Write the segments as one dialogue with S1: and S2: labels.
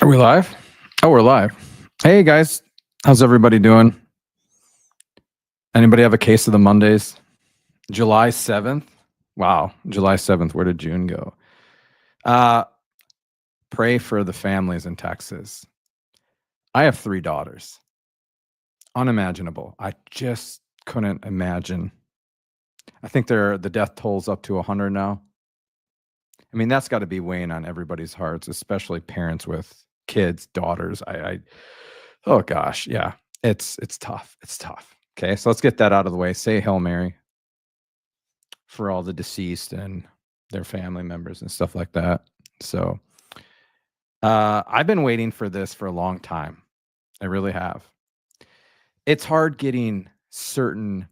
S1: Are we live? Oh, we're live. Hey guys, how's everybody doing? Anybody have a case of the Mondays? July 7th? Wow, July 7th. Where did June go? Pray for the families in Texas. I have 3 daughters. Unimaginable. I just couldn't imagine. I think the death toll's up to 100 now. I mean, that's got to be weighing on everybody's hearts, especially parents with kids, daughters. Oh gosh, yeah. It's tough. It's tough. Okay, so let's get that out of the way. Say Hail Mary for all the deceased and their family members and stuff like that. So I've been waiting for this for a long time. I really have. It's hard getting certain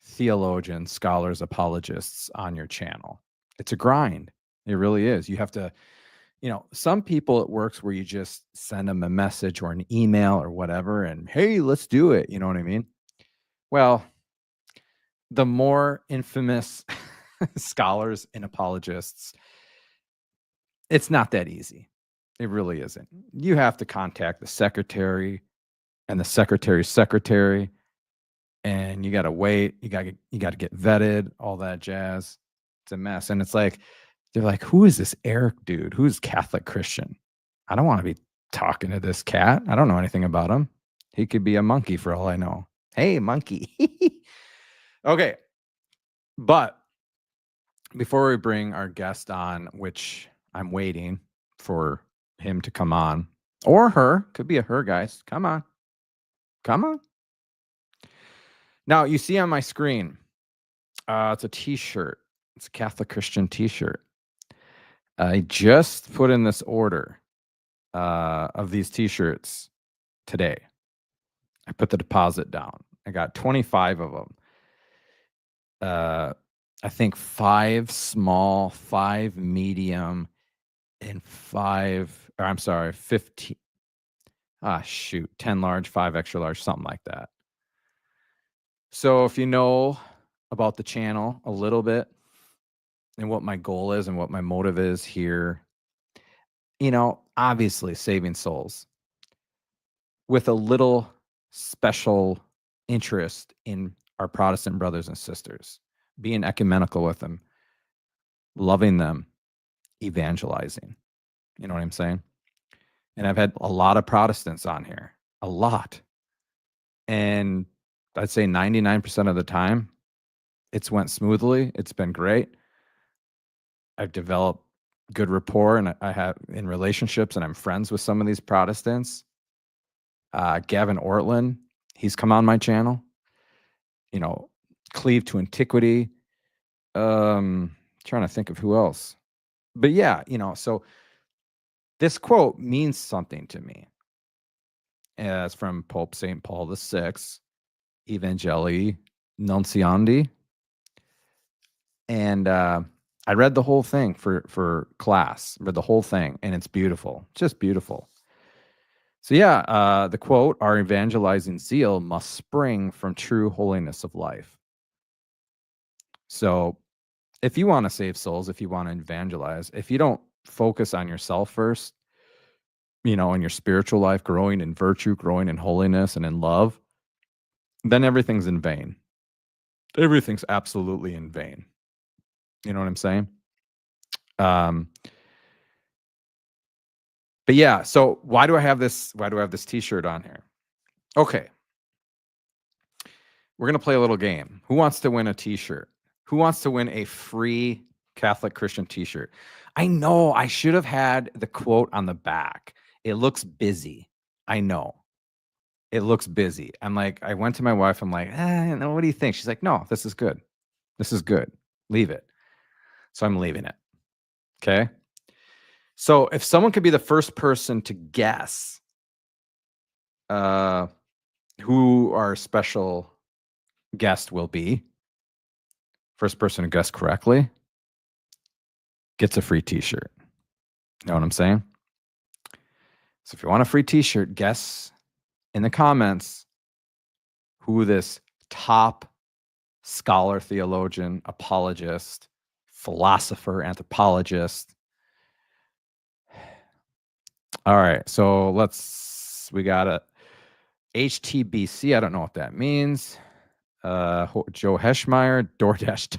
S1: theologians, scholars, apologists on your channel. It's a grind. It really is. You have to, some people it works where you just send them a message or an email or whatever and, hey, let's do it. You know what I mean? Well, the more infamous scholars and apologists, it's not that easy. It really isn't. You have to contact the secretary and the secretary's secretary, and you got to wait. You got to get vetted, all that jazz. It's a mess. And it's like, they're like, who is this Eric dude? Who's Catholic Christian? I don't want to be talking to this cat. I don't know anything about him. He could be a monkey for all I know. Hey, monkey. Okay. But before we bring our guest on, which I'm waiting for him to come on, or her, could be a her, guys. Come on. Come on. Now, you see on my screen, it's a t-shirt. It's a Catholic Christian t-shirt. I just put in this order of these t-shirts today. I put the deposit down. I got 25 of them. I think 5 small, 5 medium, and 15. 10 large, 5 extra large, something like that. So if you know about the channel a little bit and what my goal is and what my motive is here, obviously saving souls with a little special interest in our Protestant brothers and sisters, being ecumenical with them, loving them, evangelizing. You know what I'm saying? And I've had a lot of Protestants on here, a lot. And I'd say 99% of the time, it's went smoothly. It's been great. I've developed good rapport and I have in relationships, and I'm friends with some of these Protestants. Gavin Ortland, he's come on my channel. Cleave to Antiquity. Trying to think of who else. But yeah, so this quote means something to me. It's from Pope St. Paul VI, Evangelii Nunciandi. And I read the whole thing for class, read the whole thing, and it's beautiful, just beautiful. So yeah, the quote, our evangelizing zeal must spring from true holiness of life. So if you want to save souls, if you want to evangelize, if you don't focus on yourself first, in your spiritual life, growing in virtue, growing in holiness and in love, then everything's in vain. Everything's absolutely in vain. You know what I'm saying? But yeah, so why do I have this t-shirt on here? Okay. We're going to play a little game. Who wants to win a t-shirt? Who wants to win a free Catholic Christian t-shirt? I know I should have had the quote on the back. It looks busy. I know. It looks busy. I went to my wife. I'm like, what do you think? She's like, no, this is good. This is good. Leave it. So I'm leaving it. Okay. So if someone could be the first person to guess who our special guest will be, first person to guess correctly gets a free t-shirt. You know what I'm saying? So if you want a free t-shirt, guess in the comments who this top scholar, theologian, apologist, philosopher, anthropologist, All right, so we got a HTBC. I don't know what that means. Joe Heschmeyer, DoorDash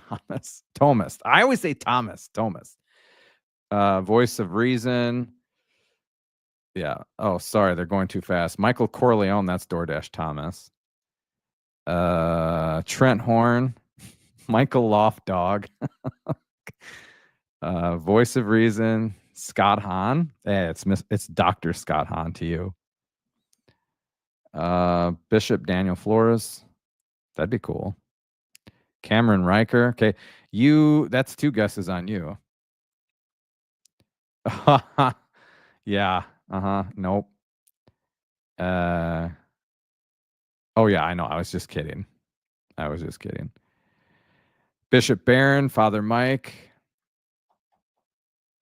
S1: Thomas. I always say Thomas. Voice of Reason. Yeah. Oh, sorry, they're going too fast. Michael Corleone, that's DoorDash Thomas. Trent Horn, Michael Loftdog. Voice of Reason, Scott Hahn. It's Dr. Scott Hahn to you. Bishop Daniel Flores. That'd be cool. Cameron Riker. Okay. That's 2 guesses on you. Yeah. Nope. Oh yeah, I know. I was just kidding. Bishop Barron, Father Mike.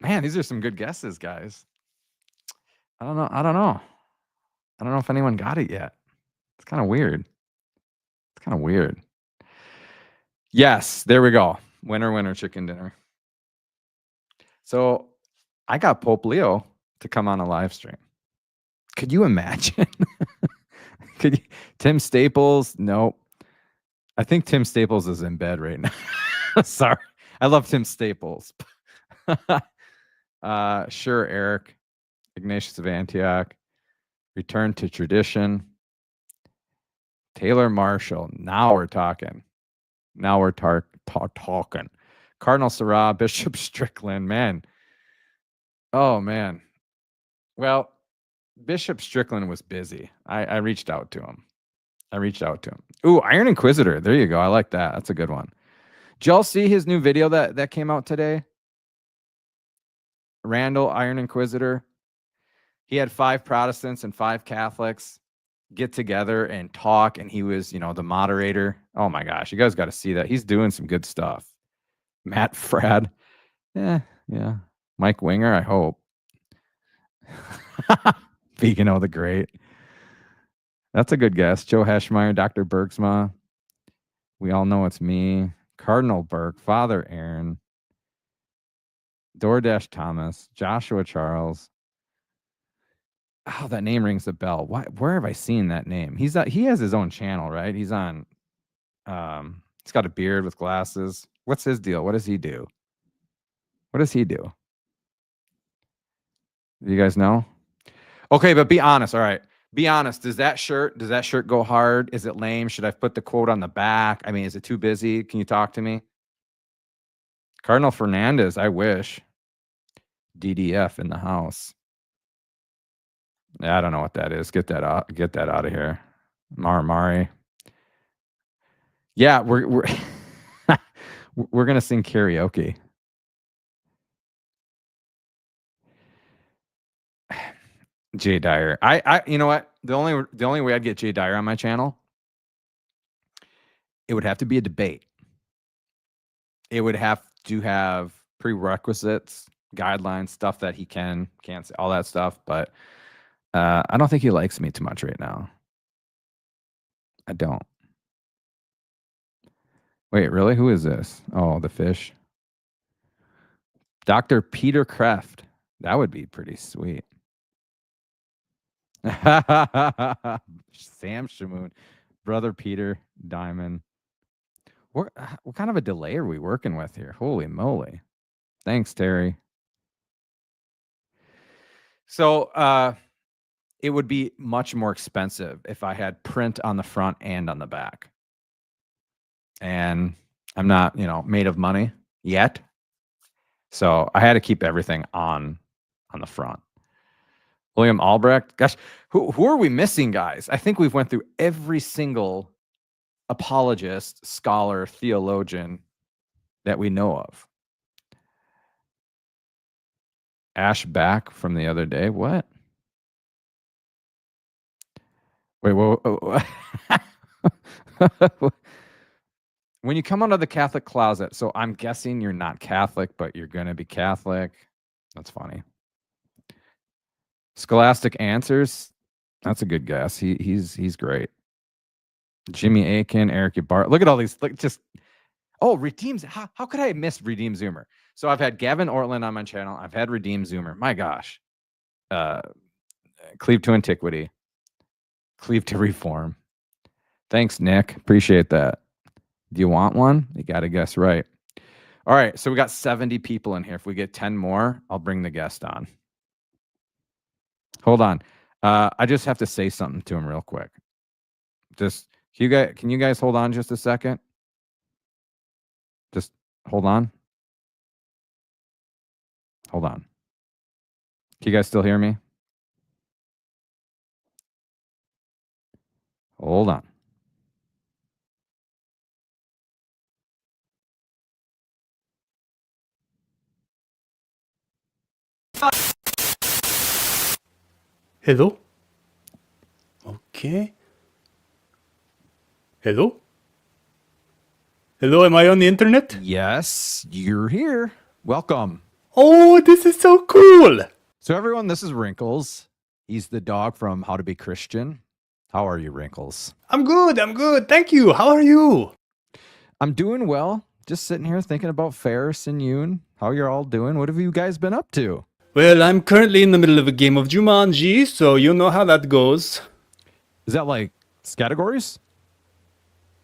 S1: Man, these are some good guesses, guys. I don't know if anyone got it yet. It's kind of weird. Yes, there we go. Winner, chicken dinner. So I got Pope Leo to come on a live stream. Could you imagine? Tim Staples? Nope. I think Tim Staples is in bed right now. Sorry. I love Tim Staples. Sure, Eric. Ignatius of Antioch. Return to Tradition. Taylor Marshall. Now we're talking. Talking. Cardinal Sarah, Bishop Strickland. Man. Oh, man. Well, Bishop Strickland was busy. I reached out to him. Ooh, Iron Inquisitor. There you go. I like that. That's a good one. Did y'all see his new video that came out today? Randall, Iron Inquisitor. He had 5 Protestants and 5 Catholics get together and talk, and he was, the moderator. Oh my gosh, you guys got to see that. He's doing some good stuff. Matt Frad. Yeah. Mike Winger, I hope. Vigano the Great. That's a good guess. Joe Heschmeyer, Dr. Bergsma. We all know it's me. Cardinal Burke, Father Aaron. DoorDash Thomas, Joshua Charles. Oh, that name rings a bell. Where have I seen that name? He has his own channel, right? He's on. He's got a beard with glasses. What's his deal? What does he do? Do you guys know? Okay, but be honest. All right, be honest. Does that shirt go hard? Is it lame? Should I put the quote on the back? I mean, is it too busy? Can you talk to me? Cardinal Fernandez. I wish. DDF in the house. I don't know what that is. Get that out of here. Mari. Yeah, we're we're gonna sing karaoke. Jay Dyer. I you know what? The only way I'd get Jay Dyer on my channel, it would have to be a debate. It would have to have prerequisites, guidelines, stuff that he can't say, all that stuff. But I don't think he likes me too much right now. I don't. Wait, really? Who is this? Oh, the fish. Dr. Peter Kreft. That would be pretty sweet. Sam Shamoon. Brother Peter Diamond. What kind of a delay are we working with here? Holy moly. Thanks, Terry. So it would be much more expensive if I had print on the front and on the back. And I'm not, made of money yet. So I had to keep everything on the front. William Albrecht. Gosh, who are we missing, guys? I think we've went through every single apologist, scholar, theologian that we know of. Ash back from the other day. What? Wait, whoa. When you come out of the Catholic closet, so I'm guessing you're not Catholic, but you're going to be Catholic. That's funny. Scholastic Answers. That's a good guess. He's great. Jimmy Aiken, Eric Ybarra. Look at all these. Look, just Redeems. How could I miss Redeem Zoomer? So I've had Gavin Ortland on my channel. I've had Redeem Zoomer. My gosh. Cleave to antiquity. Cleave to reform. Thanks, Nick. Appreciate that. Do you want one? You got to guess right. All right, so we got 70 people in here. If we get 10 more, I'll bring the guest on. Hold on. I just have to say something to him real quick. Just, can you guys hold on just a second? Just hold on. Hold on. Can you guys still hear me? Hold on.
S2: Hello? Okay. Hello? Hello, am I on the internet?
S1: Yes, you're here. Welcome.
S2: Oh, this is so cool!
S1: So everyone, this is Wrinkles. He's the dog from How to Be Christian. How are you, Wrinkles?
S2: I'm good, thank you. How are you?
S1: I'm doing well. Just sitting here thinking about Ferris and Yoon. How you're all doing? What have you guys been up to?
S2: Well, I'm currently in the middle of a game of Jumanji, so you know how that goes.
S1: Is that like categories?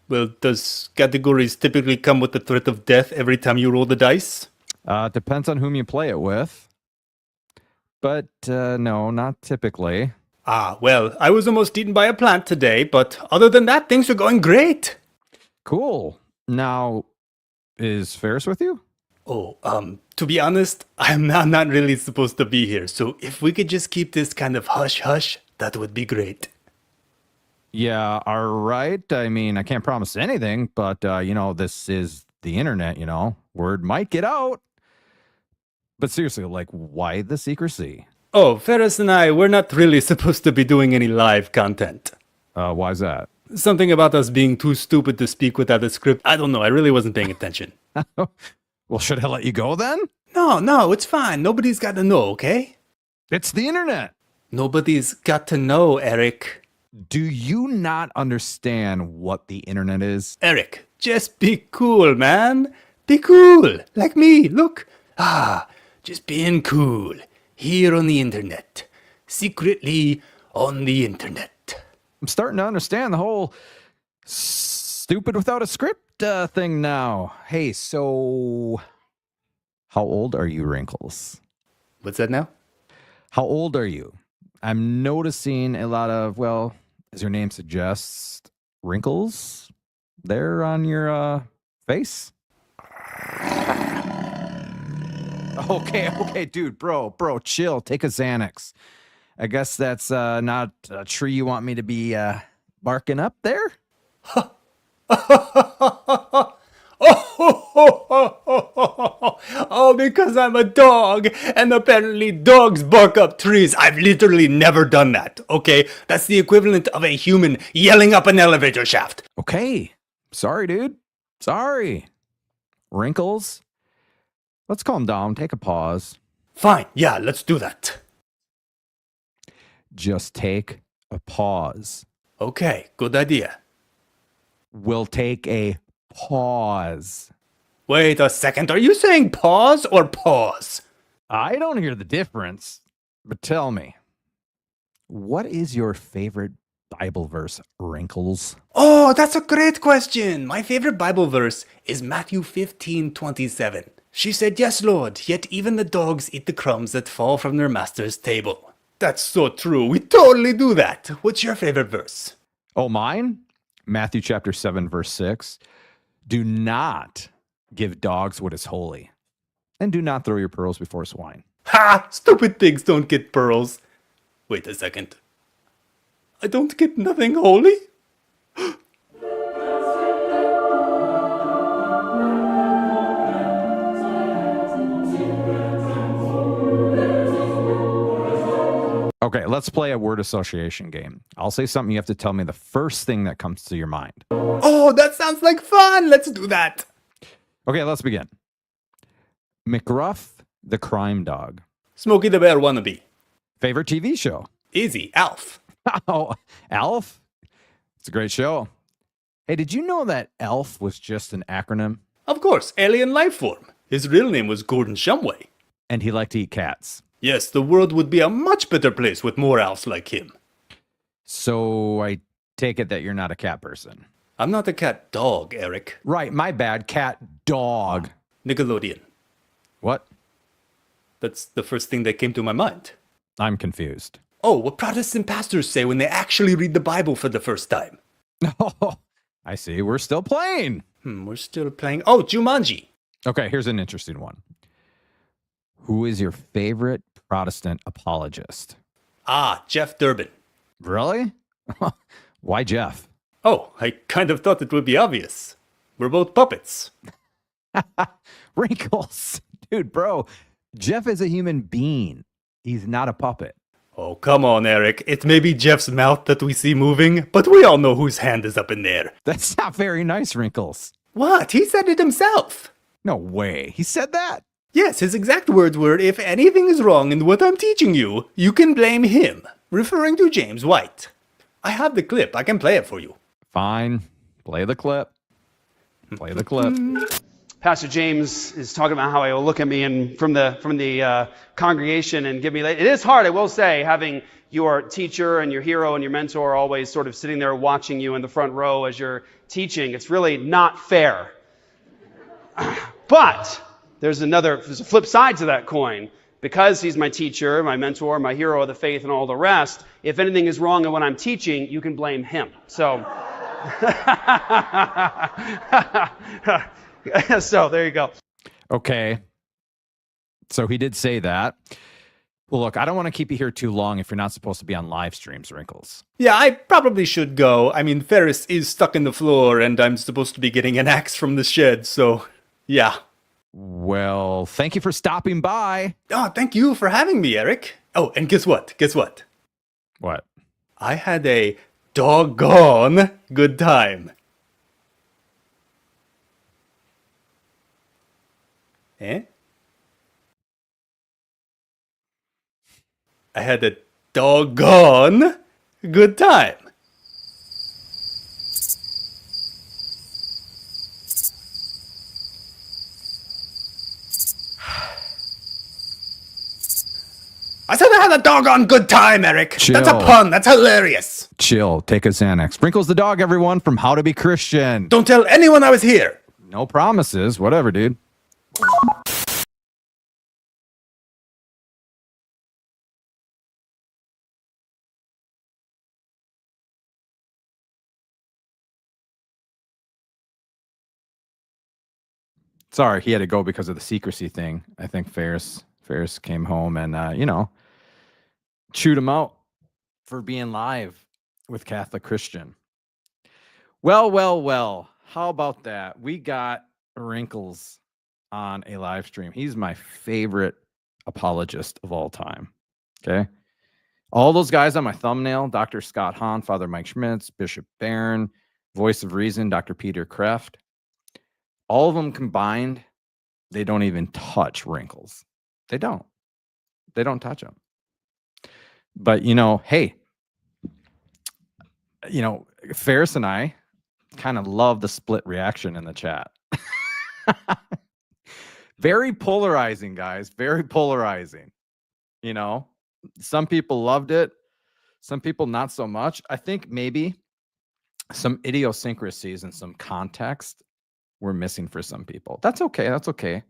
S2: Well, does categories typically come with the threat of death every time you roll the dice?
S1: Depends on whom you play it with. But no, not typically.
S2: Ah, well, I was almost eaten by a plant today, but other than that, things are going great.
S1: Cool. Now, is Ferris with you?
S2: Oh, to be honest, I'm not really supposed to be here, so if we could just keep this kind of hush-hush, that would be great.
S1: Yeah, all right. I mean, I can't promise anything, but, this is the internet, Word might get out. But seriously, like, why the secrecy?
S2: Oh, Ferris and I, we're not really supposed to be doing any live content.
S1: Why's that?
S2: Something about us being too stupid to speak without a script. I don't know, I really wasn't paying attention.
S1: Well, should I let you go then?
S2: No, it's fine. Nobody's got to know, okay?
S1: It's the internet.
S2: Nobody's got to know, Eric.
S1: Do you not understand what the internet is?
S2: Eric, just be cool, man. Be cool. Like me, look. Just being cool. Here on the internet. Secretly on the internet.
S1: I'm starting to understand the whole stupid without a script thing now. Hey, so how old are you, Wrinkles?
S2: What's that now?
S1: How old are you? I'm noticing a lot of, well, as your name suggests, wrinkles there on your face. Okay, dude, bro, chill. Take a Xanax. I guess that's not a tree you want me to be barking up there?
S2: Oh, because I'm a dog, and apparently dogs bark up trees. I've literally never done that, okay? That's the equivalent of a human yelling up an elevator shaft.
S1: Okay. Sorry, dude. Sorry. Wrinkles, let's calm down. Take a pause.
S2: Fine, yeah, let's do that.
S1: Just take a pause.
S2: Okay, good idea.
S1: We'll take a pause.
S2: Wait a second, are you saying pause or pause?
S1: I don't hear the difference, but tell me, what is your favorite Bible verse, Wrinkles?
S2: Oh, that's a great question. My favorite Bible verse is Matthew 15:27. She said, "Yes, Lord, yet even the dogs eat the crumbs that fall from their master's table." That's so true. We totally do that. What's your favorite verse?
S1: Oh, mine? Matthew chapter 7, verse 6. Do not give dogs what is holy, and do not throw your pearls before swine.
S2: Ha! Stupid pigs don't get pearls. Wait a second. I don't get nothing holy?
S1: Okay, let's play a word association game. I'll say something, you have to tell me the first thing that comes to your mind.
S2: Oh, that sounds like fun. Let's do that.
S1: Okay, let's begin. McGruff, the crime dog.
S2: Smokey the Bear wannabe.
S1: Favorite TV show?
S2: Easy, Alf.
S1: Oh, Alf? It's a great show. Hey, did you know that ALF was just an acronym?
S2: Of course, alien life form. His real name was Gordon Shumway.
S1: And he liked to eat cats.
S2: Yes, the world would be a much better place with more elves like him.
S1: So I take it that you're not a cat person.
S2: I'm not a cat dog, Eric.
S1: Right, my bad. Cat dog.
S2: Nickelodeon.
S1: What?
S2: That's the first thing that came to my mind.
S1: I'm confused.
S2: Oh, what Protestant pastors say when they actually read the Bible for the first time.
S1: Oh, I see. We're still playing.
S2: We're still playing. Oh, Jumanji.
S1: Okay, here's an interesting one. Who is your favorite Protestant apologist?
S2: Ah, Jeff Durbin.
S1: Really? Why Jeff?
S2: Oh, I kind of thought it would be obvious. We're both puppets.
S1: Wrinkles. Dude, bro, Jeff is a human being. He's not a puppet.
S2: Oh, come on, Eric. It may be Jeff's mouth that we see moving, but we all know whose hand is up in there.
S1: That's not very nice, Wrinkles.
S2: What? He said it himself.
S1: No way. He said that?
S2: Yes, his exact words were, if anything is wrong in what I'm teaching you, you can blame him, referring to James White. I have the clip. I can play it for you.
S1: Fine. Play the clip. Play the clip.
S3: Pastor James is talking about how he will look at me and from the congregation and give me. It is hard, I will say, having your teacher and your hero and your mentor always sort of sitting there watching you in the front row as you're teaching. It's really not fair. But there's a flip side to that coin. Because he's my teacher, my mentor, my hero of the faith, and all the rest, if anything is wrong in what I'm teaching, you can blame him. So, so there you go.
S1: Okay. So he did say that. Well, look, I don't want to keep you here too long if you're not supposed to be on live streams, Wrinkles.
S2: Yeah, I probably should go. I mean, Ferris is stuck in the floor, and I'm supposed to be getting an axe from the shed, so yeah.
S1: Well, thank you for stopping by.
S2: Oh, thank you for having me, Eric. Oh, and guess what? Guess what?
S1: What?
S2: I had a doggone good time. Eh? I had a doggone good time. I said I had a doggone good time, Eric.
S1: Chill.
S2: That's a pun. That's hilarious.
S1: Chill. Take a Xanax. Wrinkles the dog, everyone, from How to Be Christian.
S2: Don't tell anyone I was here.
S1: No promises. Whatever, dude. Sorry, he had to go because of the secrecy thing. I think Ferris came home and, chewed him out for being live with Catholic Christian. Well. How about that? We got Wrinkles on a live stream. He's my favorite apologist of all time. Okay. All those guys on my thumbnail, Dr. Scott Hahn, Father Mike Schmitz, Bishop Barron, Voice of Reason, Dr. Peter Kreft, all of them combined, they don't even touch Wrinkles. They don't touch them. But, hey, Ferris and I kind of love the split reaction in the chat. Very polarizing, guys. Very polarizing. Some people loved it. Some people not so much. I think maybe some idiosyncrasies and some context were missing for some people. That's okay.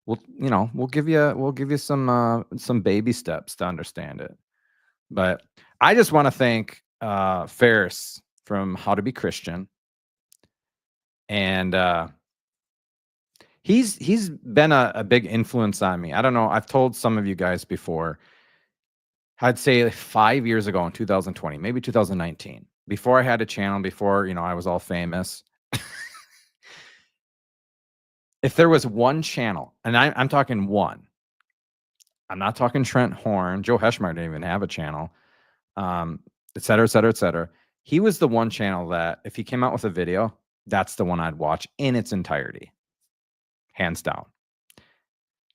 S1: We'll give you some baby steps to understand it. But I just want to thank Ferris from How to Be Christian. And he's been a big influence on me. I don't know. I've told some of you guys before. I'd say 5 years ago in 2020, maybe 2019, before I had a channel, before I was all famous. If there was one channel, and I'm talking one, I'm not talking Trent Horn, Joe Heschmeyer didn't even have a channel, et cetera, et cetera, et cetera. He was the one channel that if he came out with a video, that's the one I'd watch in its entirety, hands down.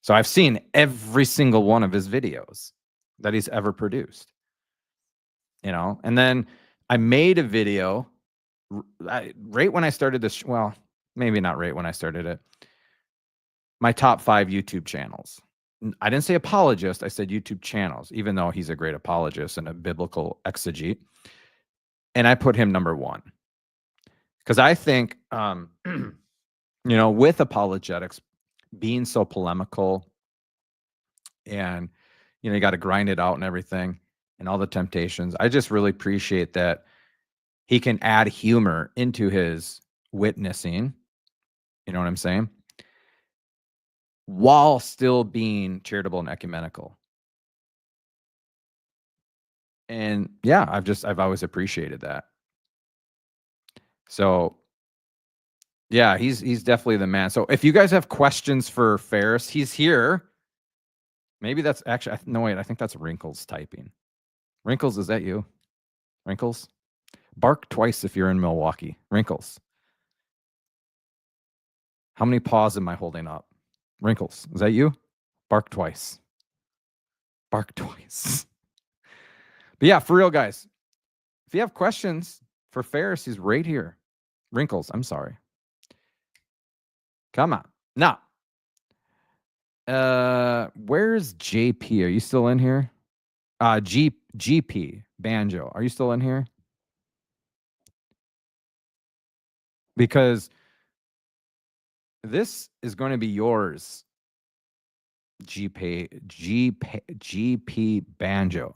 S1: So I've seen every single one of his videos that he's ever produced, and then I made a video right when I started this. Well, maybe not right when I started it. My top 5 YouTube channels. I didn't say apologist. I said YouTube channels, even though he's a great apologist and a biblical exegete. And I put him number one because I think, with apologetics being so polemical and, you got to grind it out and everything and all the temptations, I just really appreciate that he can add humor into his witnessing. You know what I'm saying? While still being charitable and ecumenical. And yeah, I've always appreciated that. So yeah, he's definitely the man. So if you guys have questions for Ferris, he's here. Maybe that's actually, no, wait, I think that's Wrinkles typing. Wrinkles, is that you? Wrinkles? Bark twice if you're in Milwaukee. Wrinkles. How many paws am I holding up? Wrinkles, is that you? Bark twice. Bark twice. But yeah, for real, guys, if you have questions for Ferris, he's right here. Wrinkles, I'm sorry. Come on. Now, where's JP? Are you still in here? GP, Banjo. Are you still in here? Because this is going to be yours, GP Banjo.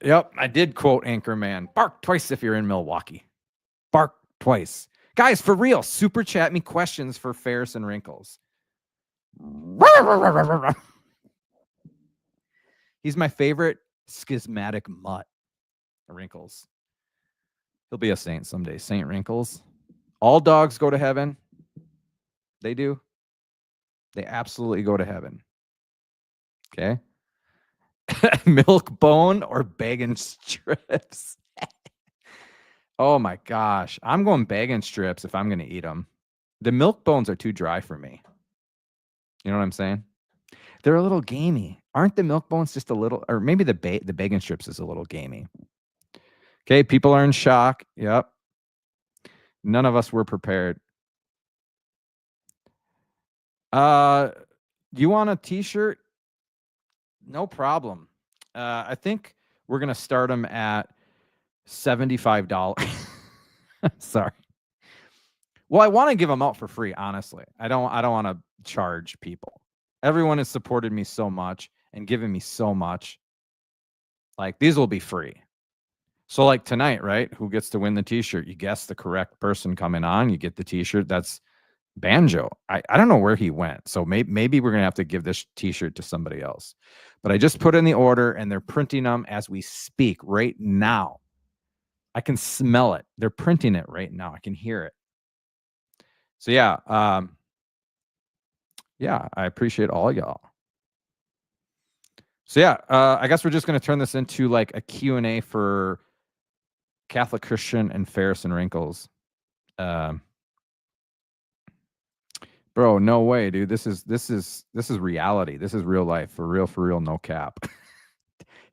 S1: Yep, I did quote Anchorman. Bark twice if you're in Milwaukee. Bark twice. Guys, for real, super chat me questions for Ferris and Wrinkles. He's my favorite schismatic mutt, Wrinkles. He'll be a saint someday. Saint Wrinkles. All dogs go to heaven. They do. They absolutely go to heaven. Okay. Milk bone or bacon strips. Oh my gosh. I'm going bacon strips if I'm going to eat them. The milk bones are too dry for me. You know what I'm saying? They're a little gamey. Aren't the milk bones just a little, or maybe the bacon strips is a little gamey. Okay, people are in shock. Yep. None of us were prepared. You want a t-shirt? No problem. I think we're going to start them at $75. Sorry. Well, I want to give them out for free, honestly. I don't want to charge people. Everyone has supported me so much and given me so much. Like, these will be free. So like tonight, right? Who gets to win the t-shirt? You guess the correct person coming on, you get the t-shirt. That's Banjo. I don't know where he went. So maybe we're going to have to give this t-shirt to somebody else. But I just put in the order and they're printing them as we speak right now. I can smell it. They're printing it right now. I can hear it. So yeah, yeah, I appreciate all y'all. So yeah, I guess we're just going to turn this into like a Q&A for Catholic, Christian, and Ferris and Wrinkles. Bro, no way, dude. This is reality. This is real life. For real, no cap.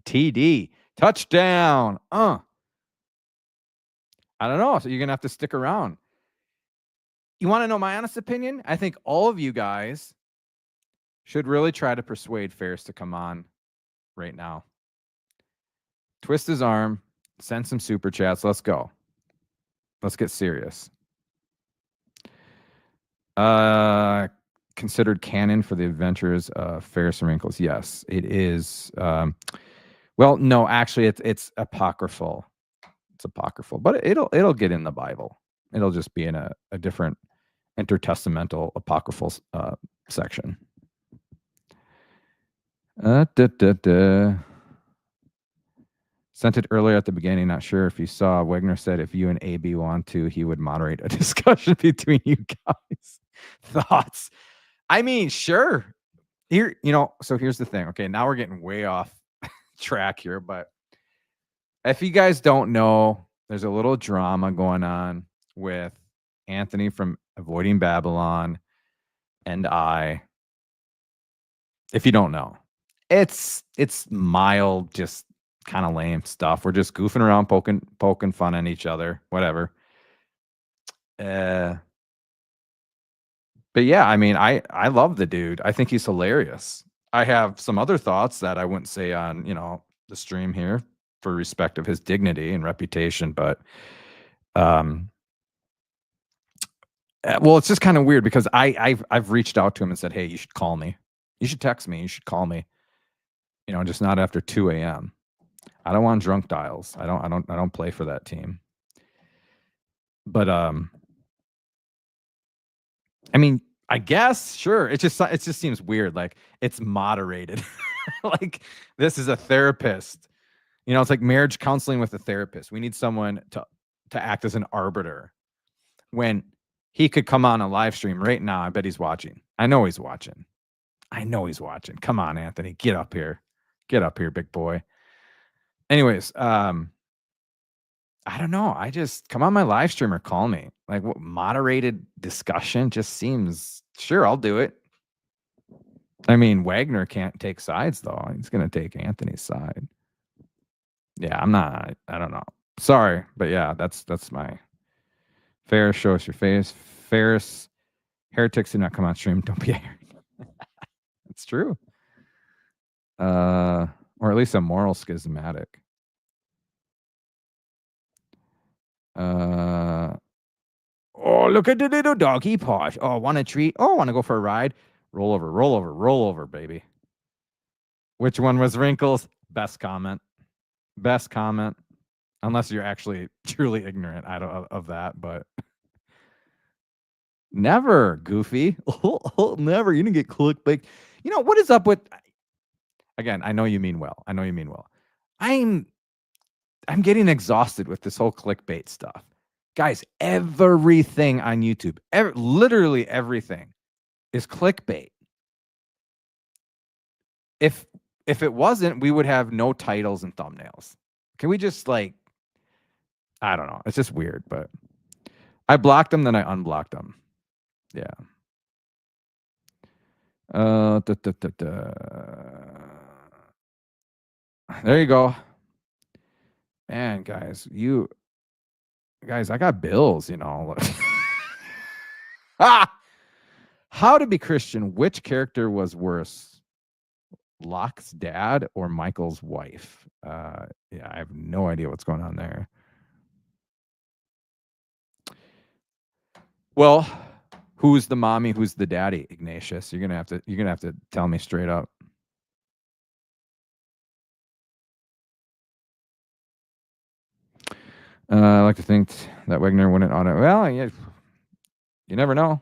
S1: TD, touchdown. I don't know. So you're going to have to stick around. You want to know my honest opinion? I think all of you guys should really try to persuade Ferris to come on right now. Twist his arm, send some super chats. Let's go. Let's get serious. Considered canon for the adventures of Ferris and Wrinkles. Yes, it is. Well, no, actually, it's apocryphal. It's apocryphal, but it'll get in the Bible. It'll just be in a different intertestamental apocryphal section. Sent it earlier at the beginning. Not sure if you saw. Wegner said if you and AB want to, he would moderate a discussion between you guys. Thoughts? I mean, sure. Here, so here's the thing. Okay, now we're getting way off track here, but if you guys don't know, there's a little drama going on with Anthony from Avoiding Babylon and I. If you don't know, it's mild, just kind of lame stuff. We're just goofing around, poking fun at each other, whatever. But yeah, I mean, I love the dude. I think he's hilarious. I have some other thoughts that I wouldn't say on, the stream here for respect of his dignity and reputation, but well, it's just kind of weird because I've reached out to him and said, "Hey, you should call me. You should text me. You should call me. Just not after 2 a.m. I don't want drunk dials. I don't play for that team." But I mean, I guess sure. It just seems weird. Like it's moderated. Like this is a therapist. It's like marriage counseling with a therapist. We need someone to act as an arbiter when he could come on a live stream right now. I bet he's watching. I know he's watching. Come on, Anthony, get up here, big boy. Anyways, I don't know. I just come on my live stream or call me. Like what moderated discussion just seems sure. I'll do it. I mean, Wagner can't take sides though. He's gonna take Anthony's side. Yeah, I'm not. I don't know. Sorry, but yeah, that's my Ferris. Show us your face. Ferris, heretics do not come on stream. Don't be a heretic. It's true. Or at least a moral schismatic. Oh, look at the little doggy paws. Oh, want a treat? Oh, want to go for a ride? Roll over, baby. Which one was Wrinkles? Best comment. Unless you're actually truly ignorant of that, but never, Goofy. Never. You didn't get clickbait. What is up with? Again, I know you mean well. I'm getting exhausted with this whole clickbait stuff. Guys, everything on YouTube, literally everything is clickbait. If it wasn't, we would have no titles and thumbnails. Can we just I don't know. It's just weird, but I blocked them, then I unblocked them. Yeah. There you go. Man, guys, I got bills, How to be Christian? Which character was worse? Locke's dad or Michael's wife? Yeah, I have no idea what's going on there. Well, who's the mommy? Who's the daddy? Ignatius, you're gonna have to tell me straight up. I like to think that Wagner wouldn't audit. Well, yeah, you never know.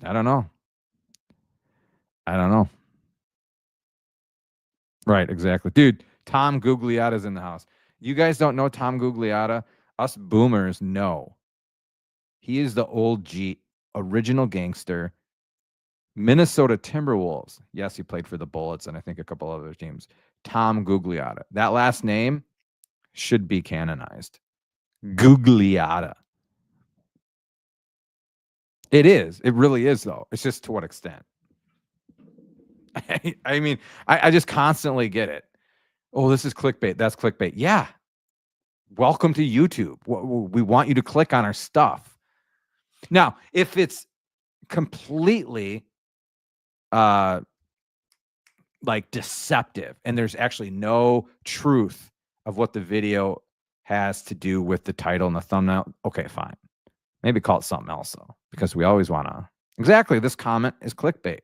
S1: I don't know. Right, exactly. Dude, Tom Gugliotta's in the house. You guys don't know Tom Gugliotta? Us boomers know. He is the old original gangster. Minnesota Timberwolves. Yes, he played for the Bullets and I think a couple other teams. Tom Gugliotta. That last name should be canonized. Gugliotta. It is. It really is, though. It's just to what extent. I mean, I just constantly get it. Oh, this is clickbait. That's clickbait. Yeah. Welcome to YouTube. We want you to click on our stuff. Now, if it's completely deceptive and there's actually no truth of what the video has to do with the title and the thumbnail, okay, fine. Maybe call it something else, though, because we always want to. Exactly. This comment is clickbait.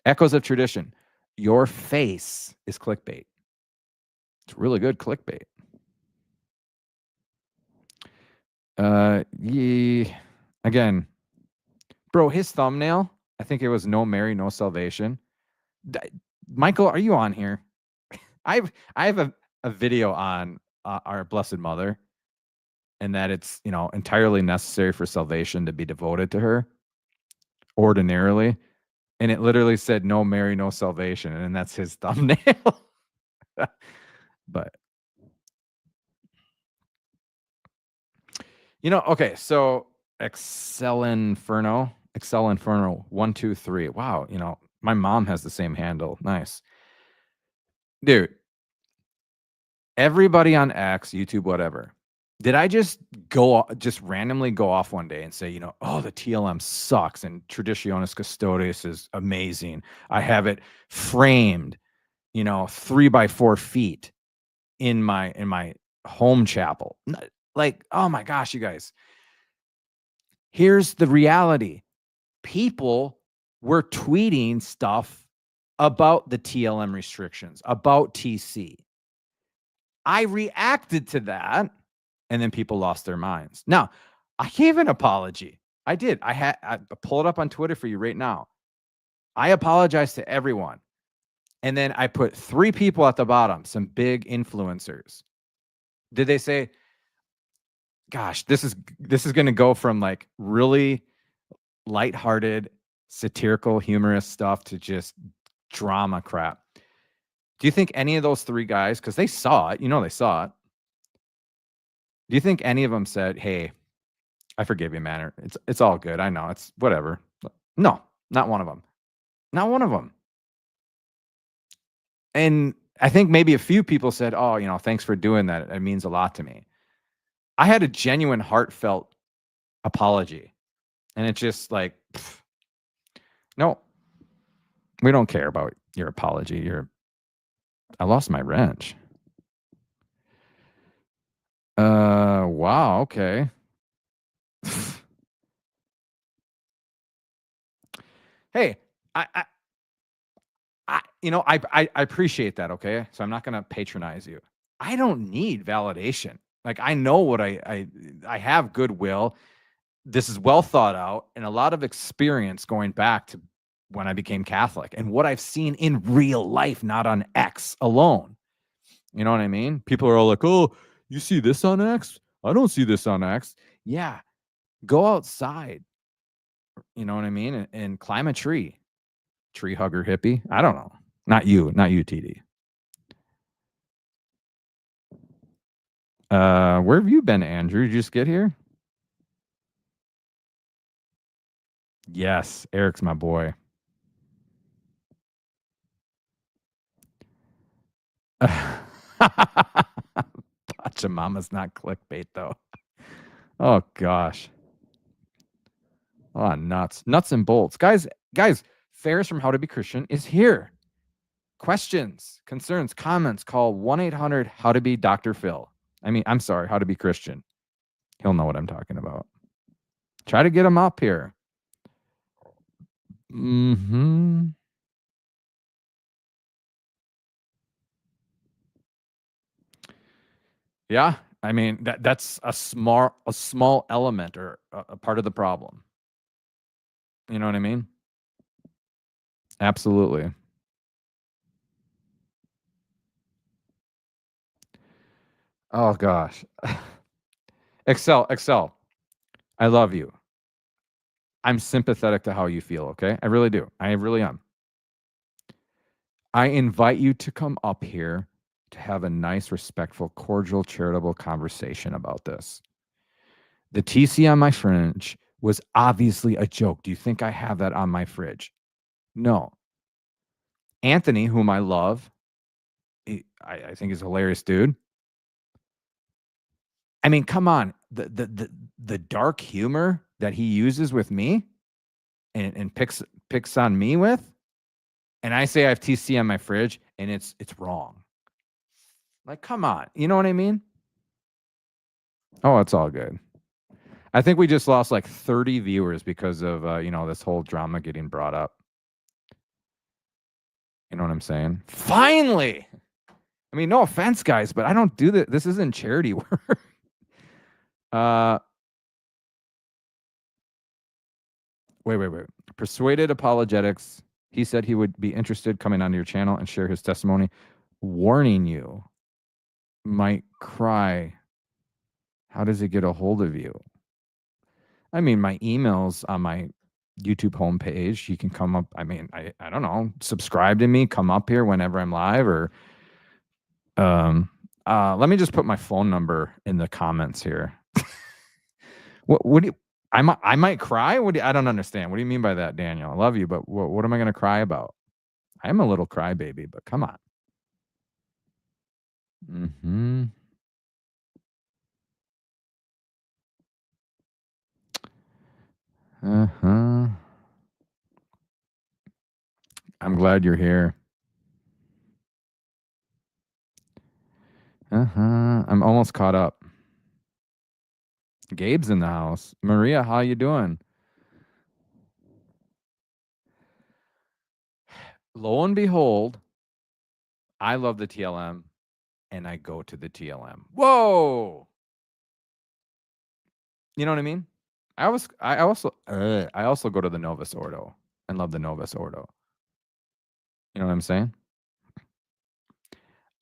S1: Echoes of tradition. Your face is clickbait. It's really good clickbait. Again, bro, his thumbnail, I think it was No Mary, No Salvation. Michael, are you on here? I have a video on our Blessed Mother, and that it's entirely necessary for salvation to be devoted to her ordinarily. And it literally said, no Mary, no salvation. And that's his thumbnail. But, okay. So Excel Inferno 123. Wow. My mom has the same handle. Nice. Dude, everybody on X, YouTube, whatever, Did I just randomly go off one day and say, oh, the TLM sucks and Traditionis Custodes is amazing. I have it framed, 3 by 4 feet in my home chapel. Like, oh my gosh, you guys. Here's the reality. People were tweeting stuff about the TLM restrictions, about TC. I reacted to that, and then people lost their minds. Now, I gave an apology. I did. I pull it up on Twitter for you right now. I apologize to everyone. And then I put 3 people at the bottom, some big influencers. Did they say, gosh, this is going to go from like really lighthearted, satirical, humorous stuff to just drama crap. Do you think any of those 3 guys, because they saw it, they saw it. Do you think any of them said, hey, I forgive you, man. It's all good. I know. It's whatever. No, not one of them. Not one of them. And I think maybe a few people said, oh, thanks for doing that. It means a lot to me. I had a genuine, heartfelt apology. And it's just like, no, we don't care about your apology. I lost my wrench. Wow. Okay. Hey, I appreciate that. Okay. So I'm not going to patronize you. I don't need validation. Like, I know what I have goodwill. This is well thought out and a lot of experience going back to when I became Catholic and what I've seen in real life, not on X alone. You know what I mean? People are all like, oh, you see this on X? I don't see this on X. Yeah. Go outside. You know what I mean? And climb a tree. Tree hugger hippie. I don't know. Not you, TD. Where have you been, Andrew? Did you just get here? Yes, Eric's my boy. Pachamama's not clickbait, though. Oh, gosh. Oh, nuts and bolts. Guys, Ferris from How to Be Christian is here. Questions, concerns, comments, call 1-800-HOW-TO-BE-Dr. Phil. I'm sorry, How to Be Christian. He'll know what I'm talking about. Try to get him up here. Yeah, that's a small element or a part of the problem. You know what I mean? Absolutely. Oh gosh. Excel. I love you. I'm sympathetic to how you feel, okay? I really do. I really am. I invite you to come up here to have a nice, respectful, cordial, charitable conversation about this. The TC on my fridge was obviously a joke. Do you think I have that on my fridge? No. Anthony, whom I love, I think he's a hilarious dude. Come on. The dark humor that he uses with me and picks on me with, and I say I have TC on my fridge and it's wrong. Like, come on. You know what I mean? Oh, it's all good. I think we just lost like 30 viewers because of, this whole drama getting brought up. You know what I'm saying? Finally. No offense, guys, but I don't do that. This isn't charity work. Wait. Persuaded Apologetics. He said he would be interested coming onto your channel and share his testimony. Warning you. Might cry. How does he get a hold of you? My email's on my YouTube homepage. You can come up. I don't know. Subscribe to me. Come up here whenever I'm live, or let me just put my phone number in the comments here. What do you? I might cry. I don't understand. What do you mean by that, Daniel? I love you, but what am I going to cry about? I'm a little crybaby, but come on. Uh-huh. I'm glad you're here. Uh-huh. I'm almost caught up. Gabe's in the house. Maria, how you doing? Lo and behold, I love the TLM, and I go to the TLM. Whoa! You know what I mean? I also go to the Novus Ordo and love the Novus Ordo. You know what I'm saying?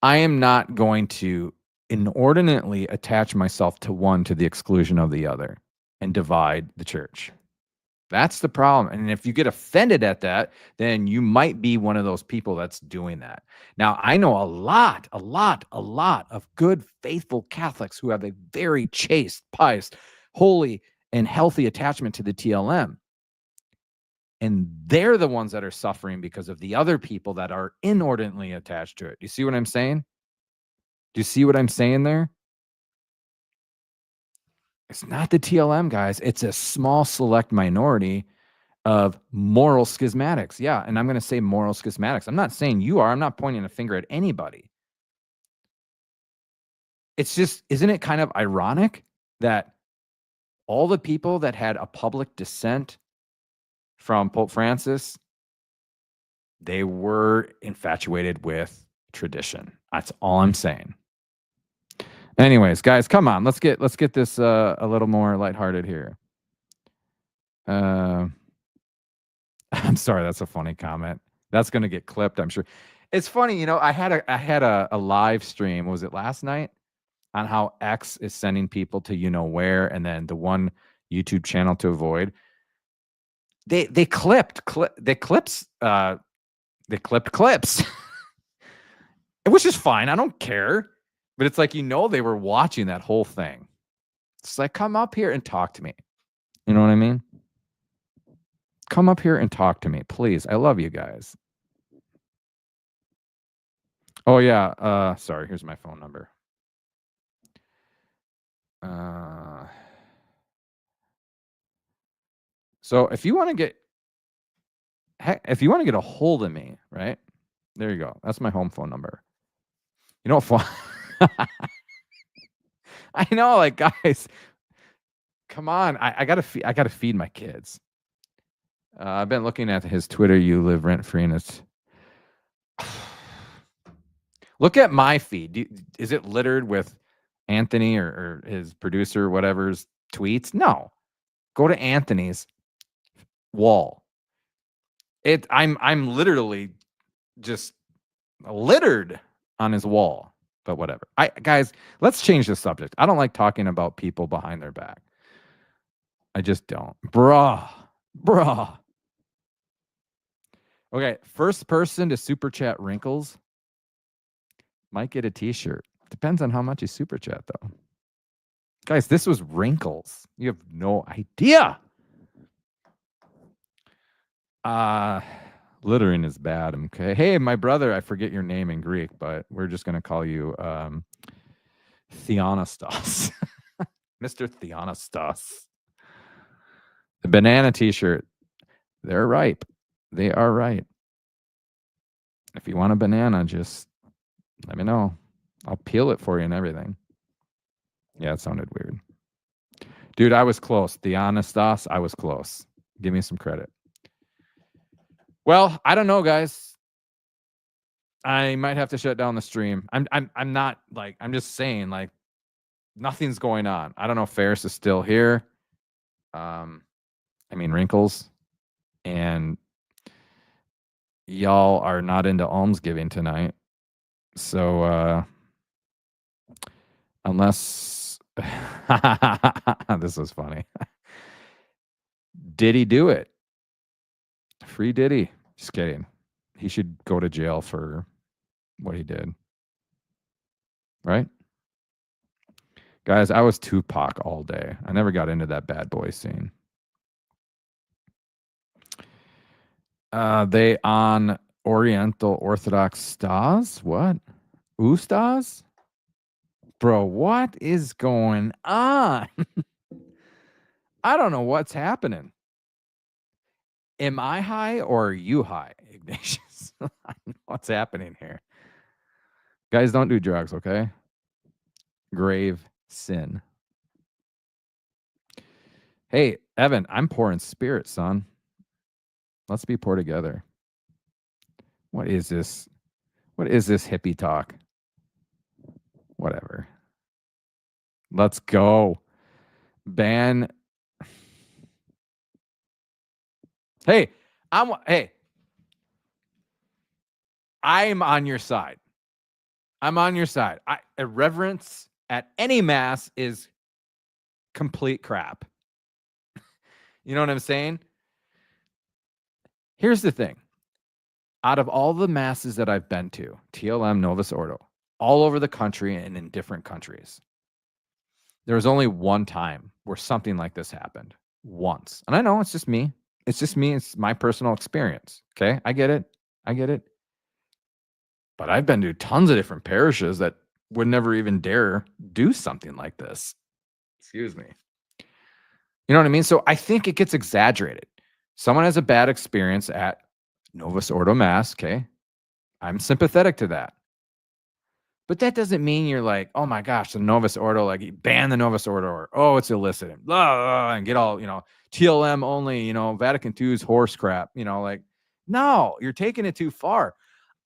S1: I am not going to inordinately attach myself to one to the exclusion of the other and divide the church. That's the problem. And if you get offended at that, then you might be one of those people that's doing that. Now, I know a lot of good, faithful Catholics who have a very chaste, pious, holy, and healthy attachment to the TLM. And they're the ones that are suffering because of the other people that are inordinately attached to it. Do you see what I'm saying? Do you see what I'm saying there? It's not the TLM, guys. It's a small, select minority of moral schismatics. Yeah, and I'm going to say moral schismatics. I'm not saying you are. I'm not pointing a finger at anybody. It's just, isn't it kind of ironic that all the people that had a public dissent from Pope Francis, they were infatuated with tradition. That's all I'm saying. Anyways, guys, come on. Let's get this a little more lighthearted here. I'm sorry, that's a funny comment. That's going to get clipped, I'm sure. It's funny, you know, I had a live stream, was it last night, on how X is sending people to you know where, and then the one YouTube channel to avoid. They clipped clips, which is fine. I don't care. But it's like, you know, they were watching that whole thing. It's like, come up here and talk to me. You know what I mean? Come up here and talk to me, please. I love you guys. Oh, yeah. Sorry, here's my phone number. So if you want to get a hold of me, right? There you go. That's my home phone number. You know what? I know, like, guys, come on. I gotta feed my kids. I've been looking at his Twitter. You live rent free, and it's. Look at my feed. Is it littered with Anthony or his producer, whatever's tweets? No. Go to Anthony's wall. I'm literally just littered on his wall. But whatever. Guys, let's change the subject. I don't like talking about people behind their back. I just don't. Bruh. Okay, first person to super chat Wrinkles might get a t-shirt. Depends on how much you super chat, though. Guys, this was Wrinkles. You have no idea. Littering is bad. Okay. Hey, my brother, I forget your name in Greek, but we're just going to call you Theonostos. Mr. Theonostos. The banana t-shirt. They're ripe. They are ripe. If you want a banana, just let me know. I'll peel it for you and everything. Yeah, it sounded weird. Dude, I was close. Theonostos, I was close. Give me some credit. Well, I don't know, guys. I might have to shut down the stream. I'm not like, I'm just saying, like, nothing's going on. I don't know if Ferris is still here. Wrinkles. And y'all are not into almsgiving tonight. So unless this was funny. Did he do it? Free Diddy. Just kidding. He should go to jail for what he did. Right? Guys, I was Tupac all day. I never got into that bad boy scene. They on Oriental Orthodox stars? What? Ustaz? Bro, what is going on? I don't know what's happening. Am I high or are you high, Ignatius? I don't know what's happening here. Guys, don't do drugs, okay? Grave sin. Hey, Evan, I'm poor in spirit, son. Let's be poor together. What is this? What is this hippie talk? Whatever. Let's go. Ban. Hey, I'm on your side. I'm on your side. A reverence at any mass is complete crap. You know what I'm saying? Here's the thing. Out of all the masses that I've been to, TLM, Novus Ordo, all over the country and in different countries, there was only one time where something like this happened. Once. And I know it's just me. It's just me. It's my personal experience. Okay? I get it. But I've been to tons of different parishes that would never even dare do something like this. Excuse me. You know what I mean? So I think it gets exaggerated. Someone has a bad experience at Novus Ordo Mass, okay? I'm sympathetic to that. But that doesn't mean you're like, oh my gosh, the Novus Ordo, like ban the Novus Ordo, or oh, it's illicit, and blah, blah, and get all, TLM only, Vatican II's horse crap, like, no, you're taking it too far.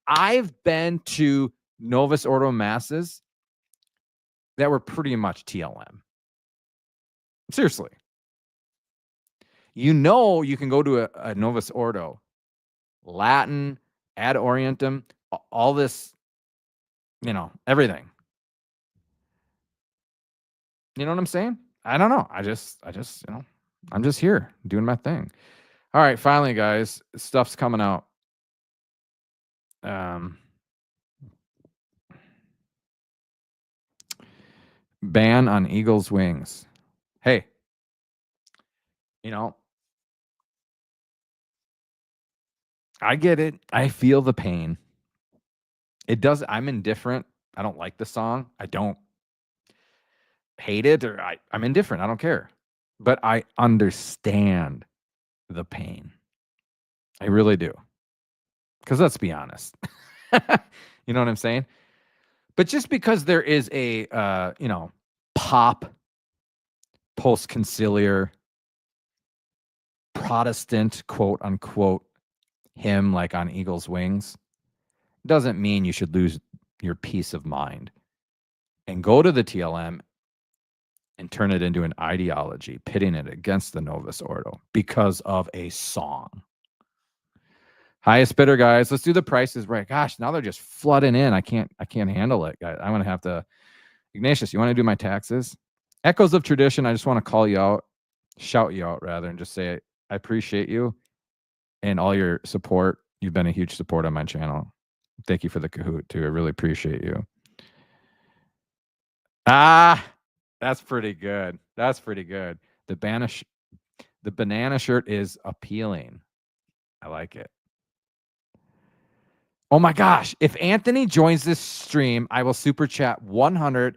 S1: I've been to Novus Ordo masses that were pretty much TLM. Seriously. You can go to a Novus Ordo, Latin, ad orientem, all this, everything. You know what I'm saying? I don't know. I just, I'm just here doing my thing. All right, finally, guys, stuff's coming out. Ban on eagle's wings. Hey, I get it. I feel the pain. I'm indifferent. I don't like the song. I don't hate it, or I'm indifferent. I don't care. But I understand the pain. I really do. Because let's be honest. You know what I'm saying? But just because there is a, pop, post-conciliar, Protestant, quote unquote, hymn like on Eagle's Wings, doesn't mean you should lose your peace of mind and go to the TLM and turn it into an ideology, pitting it against the Novus Ordo because of a song. Highest bidder, guys. Let's do the prices right. Gosh, now they're just flooding in. I can't handle it, guys. I'm gonna have to. Ignatius, you want to do my taxes? Echoes of tradition. I just want to call you out, shout you out rather, and just say I appreciate you and all your support. You've been a huge support on my channel. Thank you for the Kahoot too. I really appreciate you. That's pretty good. That's pretty good. The banana shirt is appealing. I like it. Oh my gosh. If Anthony joins this stream, I will super chat 100.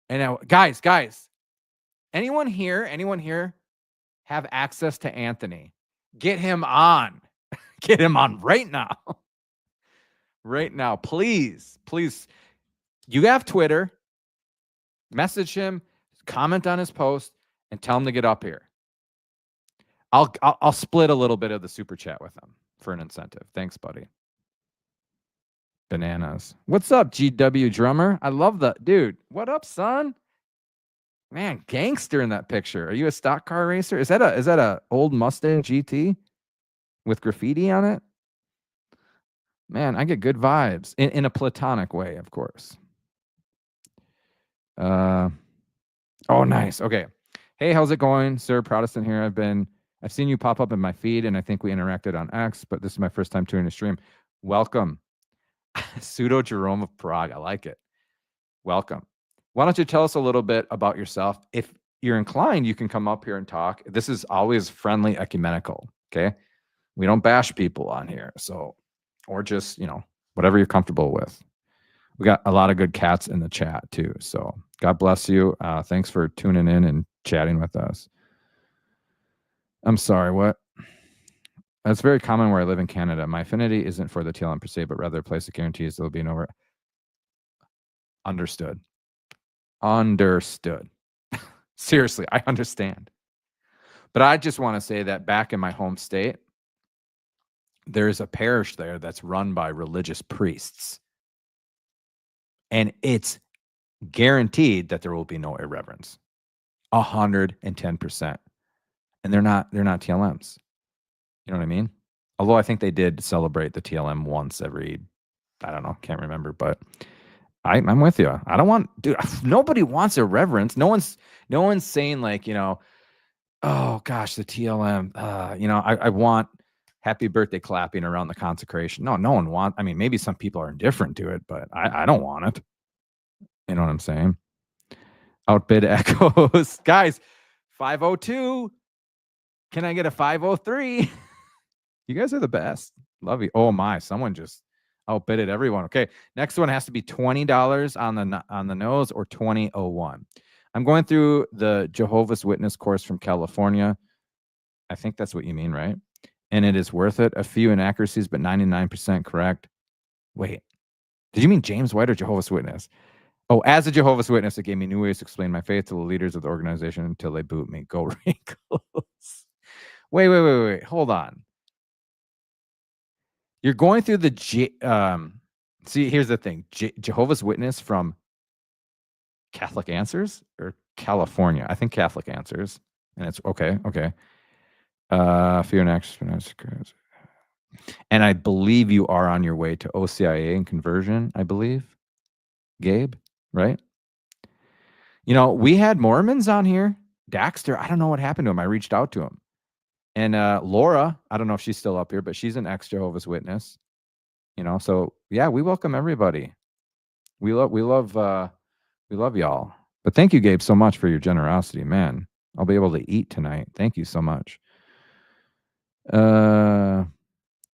S1: And now, guys, anyone here have access to Anthony? Get him on. Get him on right now. Right now. Please. You have Twitter. Message him, comment on his post, and tell him to get up here. I'll split a little bit of the super chat with him for an incentive. Thanks, buddy. Bananas. What's up, GW drummer? I love that. Dude, what up, son? Man, gangster in that picture. Are you a stock car racer? Is that a old Mustang GT with graffiti on it? Man, I get good vibes in a platonic way, of course. Oh, nice. Okay. Hey, how's it going, sir? Protestant here. I've seen you pop up in my feed, and I think we interacted on X, but this is my first time tuning a stream. Welcome. Pseudo Jerome of Prague. I like it. Welcome. Why don't you tell us a little bit about yourself? If you're inclined, you can come up here and talk. This is always friendly, ecumenical. Okay. We don't bash people on here. So, or just, whatever you're comfortable with. We got a lot of good cats in the chat too. So God bless you. Thanks for tuning in and chatting with us. I'm sorry, what? That's very common where I live in Canada. My affinity isn't for the TLM per se, but rather a place that guarantees there'll be an over. Understood. Understood. Seriously, I understand. But I just want to say that back in my home state, there's a parish there that's run by religious priests. And it's guaranteed that there will be no irreverence. 110%. And they're not TLMs. You know what I mean? Although I think they did celebrate the TLM once every, I don't know, can't remember, but I'm with you. I don't want, dude, nobody wants irreverence. No one's saying like, oh gosh, the TLM, I want happy birthday clapping around the consecration. No one wants, I mean, maybe some people are indifferent to it, but I don't want it. You know what I'm saying? Outbid echoes. Guys, 502. Can I get a 503? You guys are the best. Love you. Oh my, someone just outbidded everyone. Okay, next one has to be $20 on the nose or 2001. I'm going through the Jehovah's Witness course from California. I think that's what you mean, right? And it is worth it. A few inaccuracies, but 99% correct. Wait, did you mean James White or Jehovah's Witness? Oh, as a Jehovah's Witness, it gave me new ways to explain my faith to the leaders of the organization until they boot me. Go Wrinkles. Wait. Hold on. You're going through the see, here's the thing. Jehovah's Witness from Catholic Answers or California? I think Catholic Answers. And it's okay. Fear and action. And I believe you are on your way to OCIA and conversion, I believe. Gabe, right? We had Mormons on here. Daxter, I don't know what happened to him. I reached out to him. And Laura, I don't know if she's still up here, but she's an ex-Jehovah's Witness. So yeah, we welcome everybody. We love y'all. But thank you, Gabe, so much for your generosity, man. I'll be able to eat tonight. Thank you so much.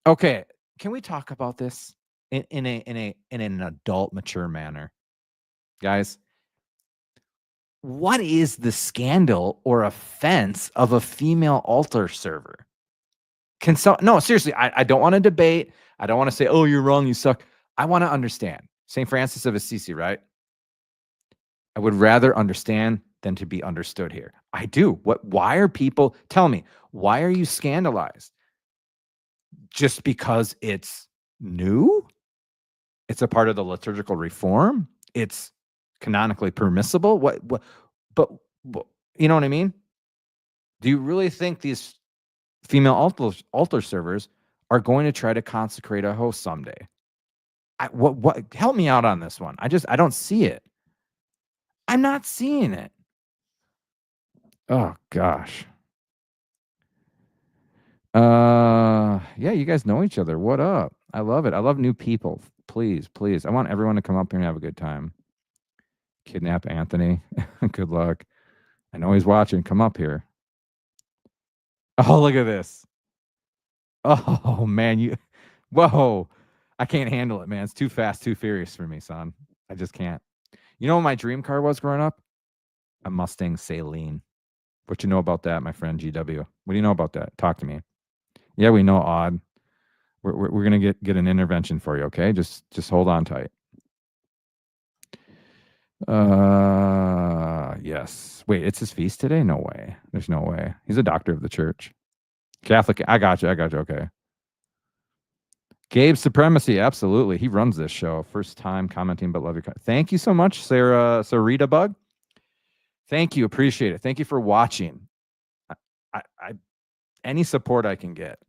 S1: Okay, can we talk about this in an adult, mature manner, guys? What is the scandal or offense of a female altar server? No, seriously, I don't want to debate. I don't want to say, oh, you're wrong, you suck. I want to understand. St. Francis of Assisi, right? I would rather understand than to be understood here. I do. Why are people, tell me, why are you scandalized? Just because it's new? It's a part of the liturgical reform? It's canonically permissible? But you know what I mean? Do you really think these female altar servers are going to try to consecrate a host someday? What help me out on this one. I don't see it. I'm not seeing it. Oh gosh. Yeah, you guys know each other. What up? I love it. I love new people. Please. I want everyone to come up here and have a good time. Kidnap Anthony. Good luck. I know he's watching. Come up here. Oh, look at this. Oh man, whoa. I can't handle it, man. It's too fast, too furious for me, son. I just can't. You know what my dream car was growing up? A Mustang Saline. What you know about that, my friend GW? What do you know about that? Talk to me. Yeah, we know odd. We're gonna get an intervention for you, okay? Just hold on tight. Yes. Wait, it's his feast today? No way. There's no way. He's a doctor of the church. Catholic. I got you. Okay. Gabe Supremacy, absolutely. He runs this show. First time commenting, but love your. Thank you so much, Sarita Bug. Thank you, appreciate it. Thank you for watching. I any support I can get.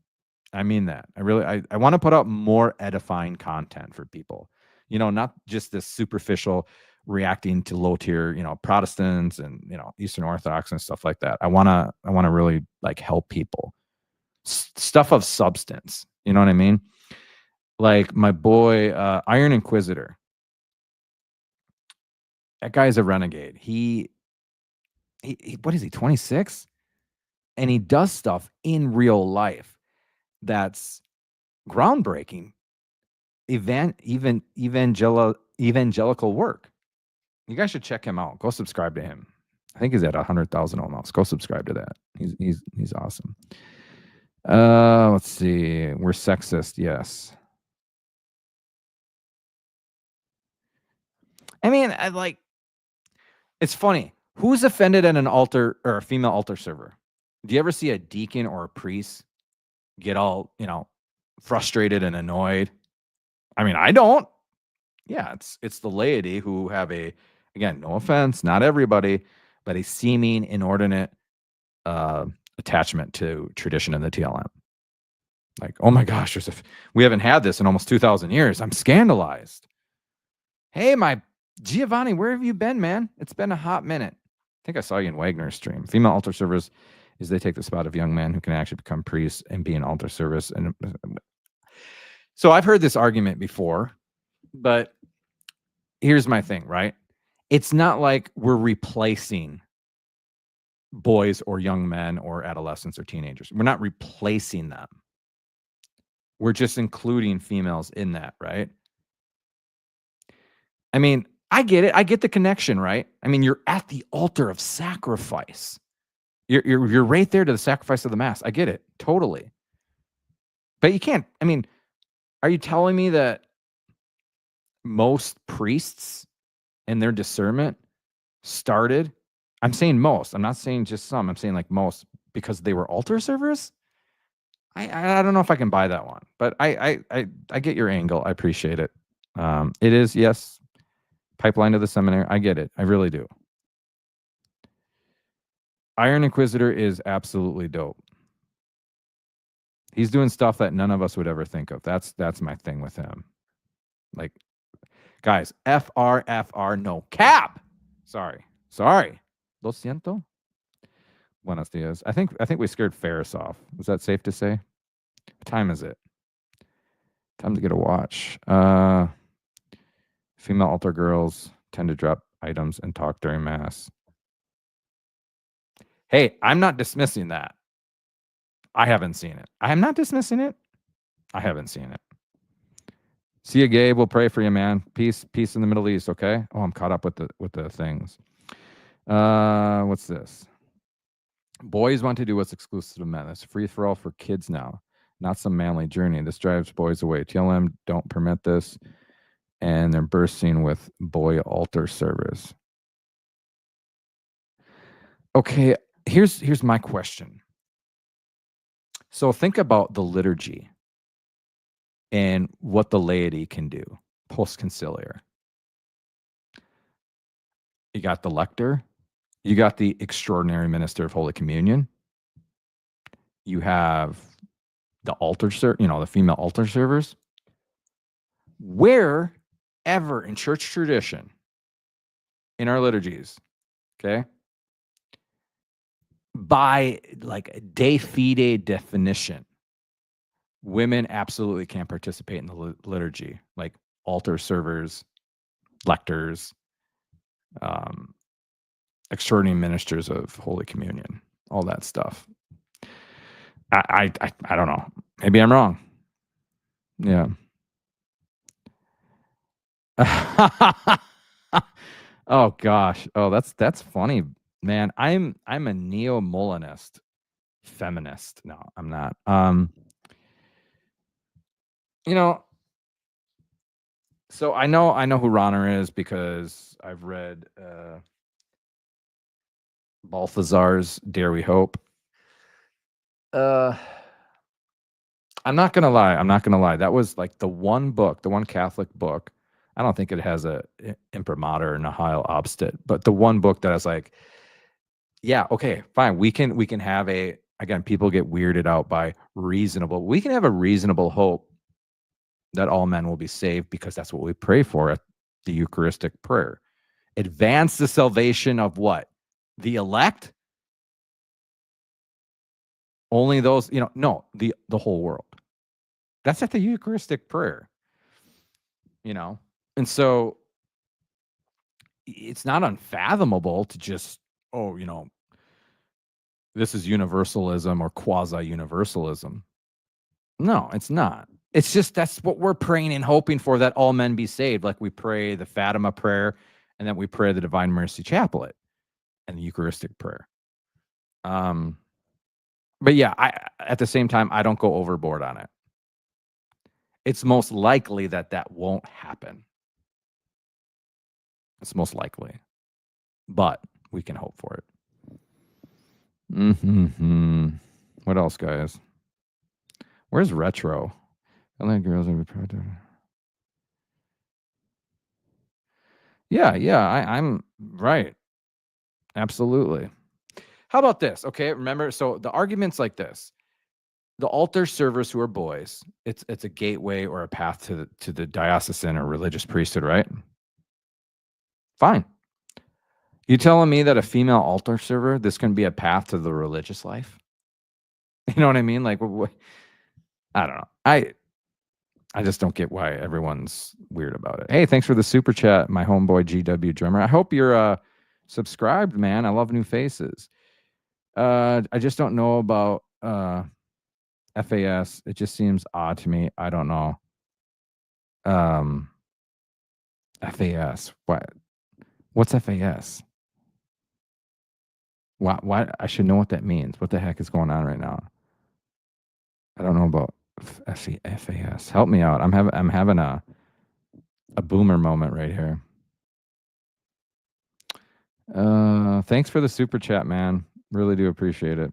S1: I mean that. I want to put out more edifying content for people. Not just this superficial reacting to low tier, Protestants and Eastern Orthodox and stuff like that. I want to really like help people. Stuff of substance. You know what I mean? Like my boy, Iron Inquisitor. That guy's a renegade. He what is he, 26? And he does stuff in real life that's groundbreaking. Evangelical work. You guys should check him out. Go subscribe to him. I think he's at 100,000 almost. Go subscribe to that. He's awesome. Let's see. We're sexist. Yes. I mean, it's funny. Who's offended at an altar or a female altar server? Do you ever see a deacon or a priest get all, frustrated and annoyed? I mean, I don't. Yeah, it's the laity who have again, no offense, not everybody, but a seeming inordinate attachment to tradition in the TLM. Like, oh my gosh, we haven't had this in almost 2,000 years. I'm scandalized. Hey, my Giovanni, where have you been, man? It's been a hot minute. I think I saw you in Wagner's stream. Female altar servers is they take the spot of young men who can actually become priests and be in altar service. And so I've heard this argument before, but here's my thing, right? It's not like we're replacing boys or young men or adolescents or teenagers. We're not replacing them. We're just including females in that, right? I mean, I get it. I get the connection, right? I mean, you're at the altar of sacrifice. You're right there to the sacrifice of the Mass. I get it. Totally. But you can't, I mean, are you telling me that most priests and their discernment started? I'm saying most. I'm not saying just some. I'm saying like most because they were altar servers. I don't know if I can buy that one, but I get your angle. I appreciate it. It is, yes, pipeline to the seminary. I get it. I really do. Iron Inquisitor is absolutely dope. He's doing stuff that none of us would ever think of. That's my thing with him. Like, guys, FR, no cap. Sorry. Lo siento. Buenos dias. I think we scared Ferris off. Is that safe to say? What time is it? Time to get a watch. Female altar girls tend to drop items and talk during Mass. Hey, I'm not dismissing that. I haven't seen it. I am not dismissing it. I haven't seen it. See you, Gabe. We'll pray for you, man. Peace in the Middle East, okay? Oh, I'm caught up with the things. What's this? Boys want to do what's exclusive to men. It's free for all for kids now, not some manly journey. This drives boys away. TLM don't permit this, and they're bursting with boy altar service. Okay, here's my question. So think about the liturgy and what the laity can do post-conciliar. You got the lector. You got the extraordinary minister of Holy Communion. You have the altar the female altar servers. Wherever in church tradition, in our liturgies, okay, by like de fide definition, women absolutely can't participate in the liturgy, like altar servers, lectors, extraordinary ministers of Holy Communion, all that stuff. I don't know. Maybe I'm wrong. Yeah. Oh gosh. Oh, that's funny, man. I'm a neo-Molinist feminist. No, I'm not. So I know who Ronner is because I've read Balthazar's Dare We Hope. I'm not gonna lie. That was like the one Catholic book. I don't think it has a imprimatur or nihil obstit, but the one book that I was like, yeah, okay, fine. We can have again, people get weirded out by reasonable. We can have a reasonable hope that all men will be saved because that's what we pray for at the Eucharistic prayer. Advance the salvation of what? The elect? Only those, no, the whole world. That's at the Eucharistic prayer. And so it's not unfathomable to just, this is universalism or quasi-universalism. No, it's not. It's just that's what we're praying and hoping for, that all men be saved. Like we pray the Fatima prayer, and then we pray the Divine Mercy Chaplet and the Eucharistic prayer. But yeah, at the same time, I don't go overboard on it. It's most likely that won't happen. It's most likely. But we can hope for it. What else, guys? Where's retro? I like girls are proud. Yeah, I'm right. Absolutely. How about this? Okay, remember, so the argument's like this. The altar servers who are boys, it's a gateway or a path to the diocesan or religious priesthood, right? Fine. You telling me that a female altar server, this can be a path to the religious life? You know what I mean? Like, I don't know. I just don't get why everyone's weird about it. Hey, thanks for the super chat, my homeboy GW drummer. I hope you're subscribed, man. I love new faces. I just don't know about FAS. It just seems odd to me. I don't know. FAS. What's FAS? Why? I should know what that means. What the heck is going on right now? I don't know about FAS. Help me out. I'm having a boomer moment right here. Thanks for the super chat, man. Really do appreciate it.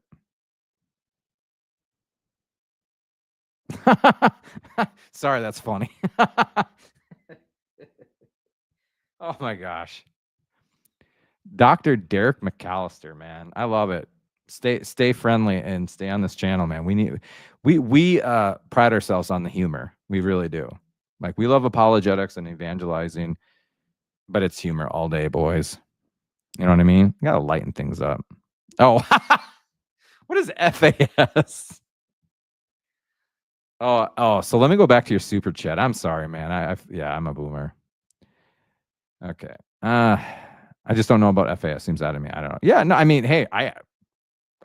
S1: Sorry, that's funny. Oh my gosh. Dr. Derek McAllister, man. I love it. Stay friendly and stay on this channel, man. We pride ourselves on the humor. We really do. Like, we love apologetics and evangelizing, but it's humor all day, boys. You know what I mean? You gotta lighten things up. Oh, what is FAS? Oh, so let me go back to your super chat. I'm sorry, man. I'm a boomer. Okay. I just don't know about FAS. Seems out of me. I don't know. Yeah, no, I mean, hey, I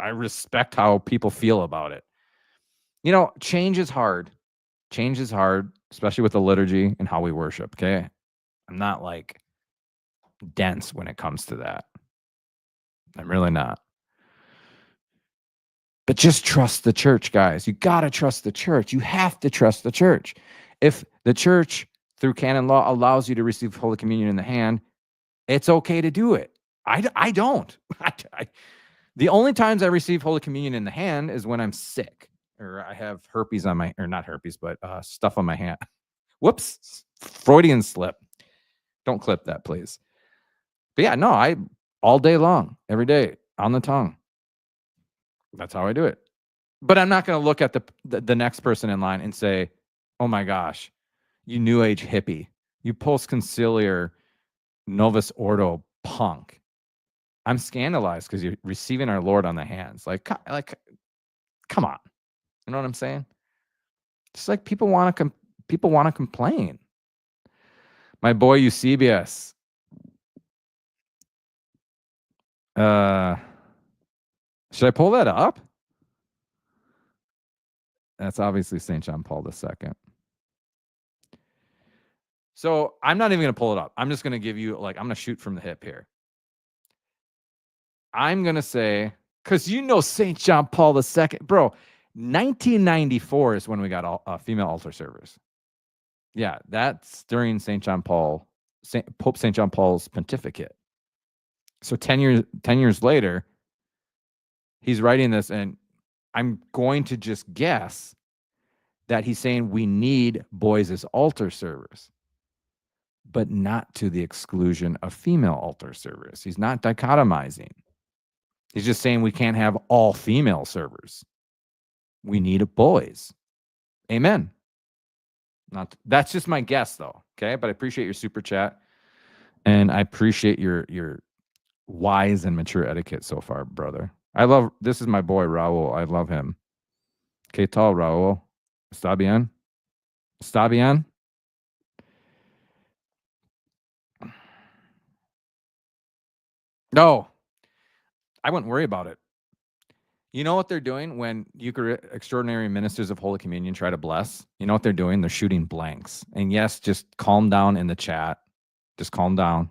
S1: respect how people feel about it. You know, change is hard. Change is hard, especially with the liturgy and how we worship, okay? I'm not like dense when it comes to that. I'm really not. But just trust the church, guys. You got to trust the church. You have to trust the church. If the church, through canon law, allows you to receive Holy Communion in the hand, it's okay to do it. I don't. The only times I receive Holy Communion in the hand is when I'm sick or I have herpes on my, or not herpes, but stuff on my hand. Whoops, Freudian slip. Don't clip that, please. But yeah, no, I all day long, every day, on the tongue. That's how I do it. But I'm not going to look at the next person in line and say, oh my gosh, you new age hippie, you post-conciliar Novus Ordo punk. I'm scandalized because you're receiving our Lord on the hands. Like, come on. You know what I'm saying? It's like people want to complain. My boy Eusebius. Should I pull that up? That's obviously St. John Paul II. So I'm not even going to pull it up. I'm just going to give you, like, I'm going to shoot from the hip here. I'm going to say, because you know St. John Paul II, bro, 1994 is when we got female altar servers. Yeah, that's during Pope St. John Paul's pontificate. So 10 years later, he's writing this, and I'm going to just guess that he's saying we need boys as altar servers, but not to the exclusion of female altar servers. He's not dichotomizing. He's just saying we can't have all female servers. We need boys. Amen. That's just my guess, though. Okay, but I appreciate your super chat, and I appreciate your wise and mature etiquette so far, brother. This is my boy Raul. I love him. ¿Qué tal, Raul? ¿Está bien? ¿Está bien? No, I wouldn't worry about it. You know what they're doing when extraordinary ministers of Holy Communion try to bless? You know what they're doing? They're shooting blanks. And yes, just calm down in the chat. Just calm down.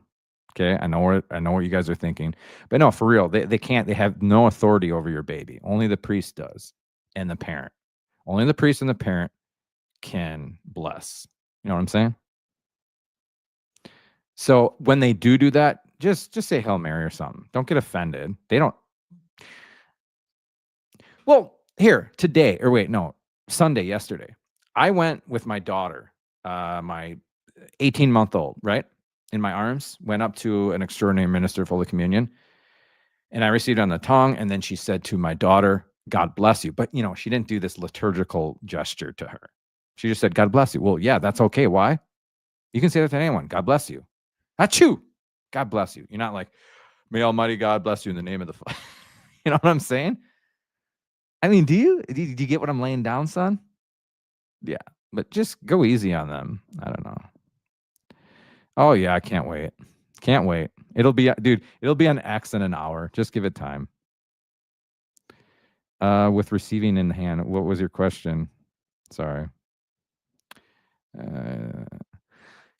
S1: Okay, I know what you guys are thinking, but no, for real, they can't. They have no authority over your baby. Only the priest does, and the parent. Only the priest and the parent can bless. You know what I'm saying? So when they do that, just say Hail Mary or something. Don't get offended. They don't. Well, here today, or wait, no, Sunday, yesterday, I went with my daughter, my 18-month-old, right, in my arms, went up to an extraordinary minister of Holy Communion, and I received it on the tongue, and then she said to my daughter, "God bless you." But, she didn't do this liturgical gesture to her. She just said, "God bless you." Well, yeah, that's okay. Why? You can say that to anyone. God bless you. Achoo! God bless you. You're not like, "May Almighty God bless you in the name of the Father." You know what I'm saying? I mean, do you get what I'm laying down, son? Yeah, but just go easy on them. I don't know. Oh yeah, I can't wait. Can't wait. It'll be on X in an hour. Just give it time. With receiving in hand, what was your question? Sorry.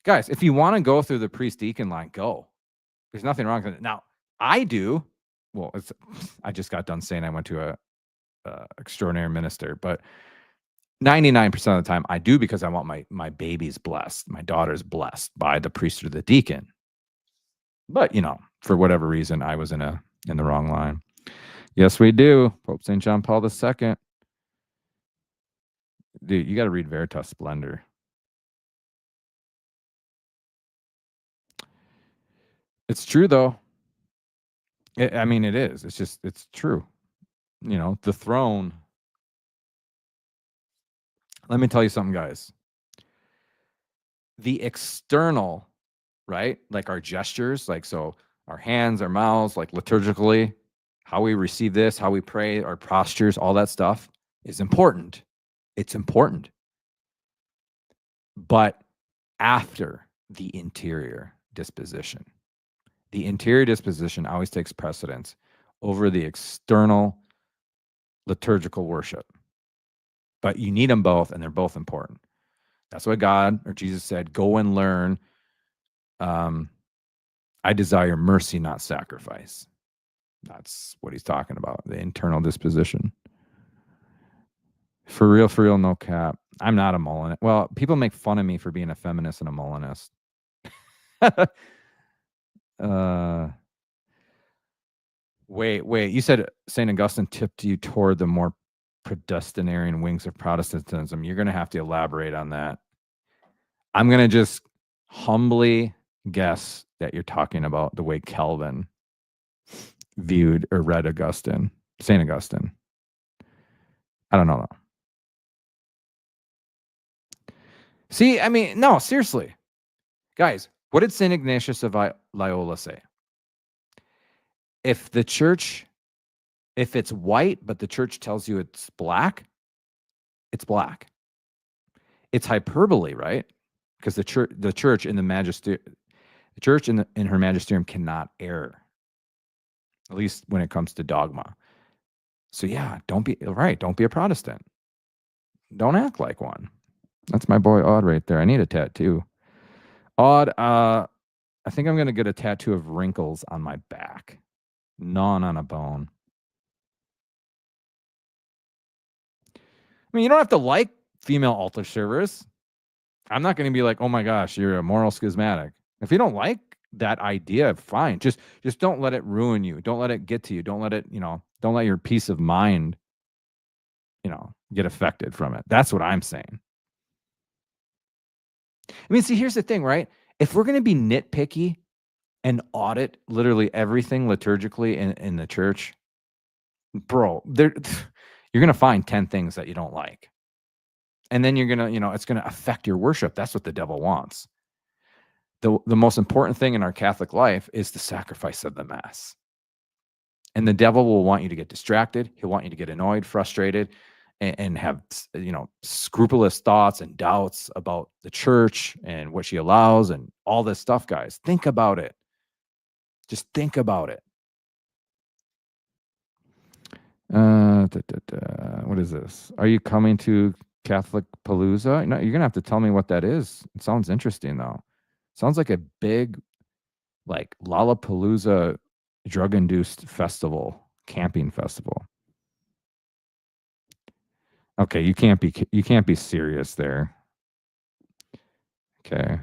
S1: Guys, if you want to go through the priest deacon line, go. There's nothing wrong with it. Now, I do. Well, I just got done saying I went to a extraordinary minister, but 99% of the time I do because I want my baby's blessed, my daughter's blessed by the priest or the deacon. But for whatever reason, I was in the wrong line. Yes, we do. Pope St. John Paul II. Dude, you got to read Veritas Splendor. It's true though. I mean, it is. It's true. The throne. Let me tell you something, guys. The external, right? Like our gestures, so our hands, our mouths, like liturgically, how we receive this, how we pray, our postures, all that stuff is important. It's important. But after the interior disposition always takes precedence over the external liturgical worship. But you need them both, and they're both important. That's what God or Jesus said, go and learn. I desire mercy, not sacrifice. That's what he's talking about, the internal disposition. For real, no cap. I'm not a Molinist. Well, people make fun of me for being a feminist and a Molinist. Wait. You said St. Augustine tipped you toward the more Protestant wings of Protestantism. You're going to have to elaborate on that. I'm going to just humbly guess that you're talking about the way Calvin viewed or read St. Augustine. I don't know though. See, I mean, no, seriously. Guys, what did St. Ignatius of Loyola say? If it's white, but the church tells you it's black, it's black. It's hyperbole, right? Because the church in her magisterium cannot err, at least when it comes to dogma. So yeah, don't be a Protestant. Don't act like one. That's my boy Odd right there. I need a tattoo. Odd, I think I'm gonna get a tattoo of Wrinkles on my back. Gnawing on a bone. I mean, you don't have to like female altar servers. I'm not going to be like, oh my gosh, you're a moral schismatic. If you don't like that idea, fine. Just don't let it ruin you. Don't let it get to you. Don't let it, don't let your peace of mind, get affected from it. That's what I'm saying. I mean, see, here's the thing, right? If we're going to be nitpicky and audit literally everything liturgically in the church, bro, you're going to find 10 things that you don't like. And then you're going to, it's going to affect your worship. That's what the devil wants. The most important thing in our Catholic life is the sacrifice of the Mass. And the devil will want you to get distracted. He'll want you to get annoyed, frustrated, and have, scrupulous thoughts and doubts about the church and what she allows and all this stuff, guys. Think about it. Just think about it. What is this? Are you coming to Catholic Palooza? No, you're gonna have to tell me what that is. It sounds interesting though. Sounds like a big like Lollapalooza drug-induced festival, camping festival. Okay, you can't be serious there. Okay.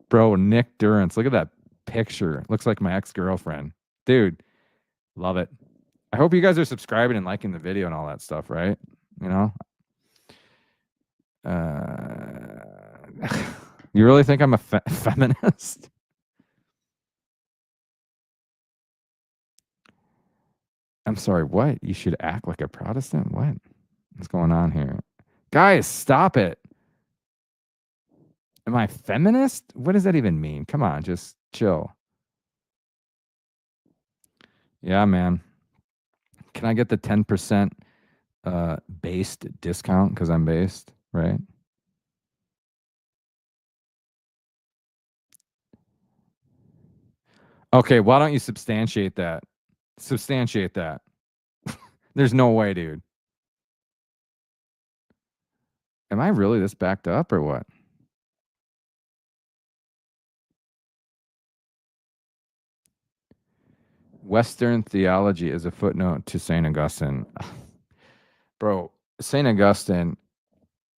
S1: Bro, Nick Durance. Look at that picture. Looks like my ex-girlfriend. Dude, love it. I hope you guys are subscribing and liking the video and all that stuff, right? You know? You really think I'm a feminist? I'm sorry, what? You should act like a Protestant? What? What's going on here? Guys, stop it. Am I feminist? What does that even mean? Come on, just chill. Yeah, man. Can I get the 10% based discount because I'm based, right? Okay, why don't you substantiate that? Substantiate that. There's no way, dude. Am I really this backed up or what? Western theology is a footnote to St. Augustine. Bro, St. Augustine,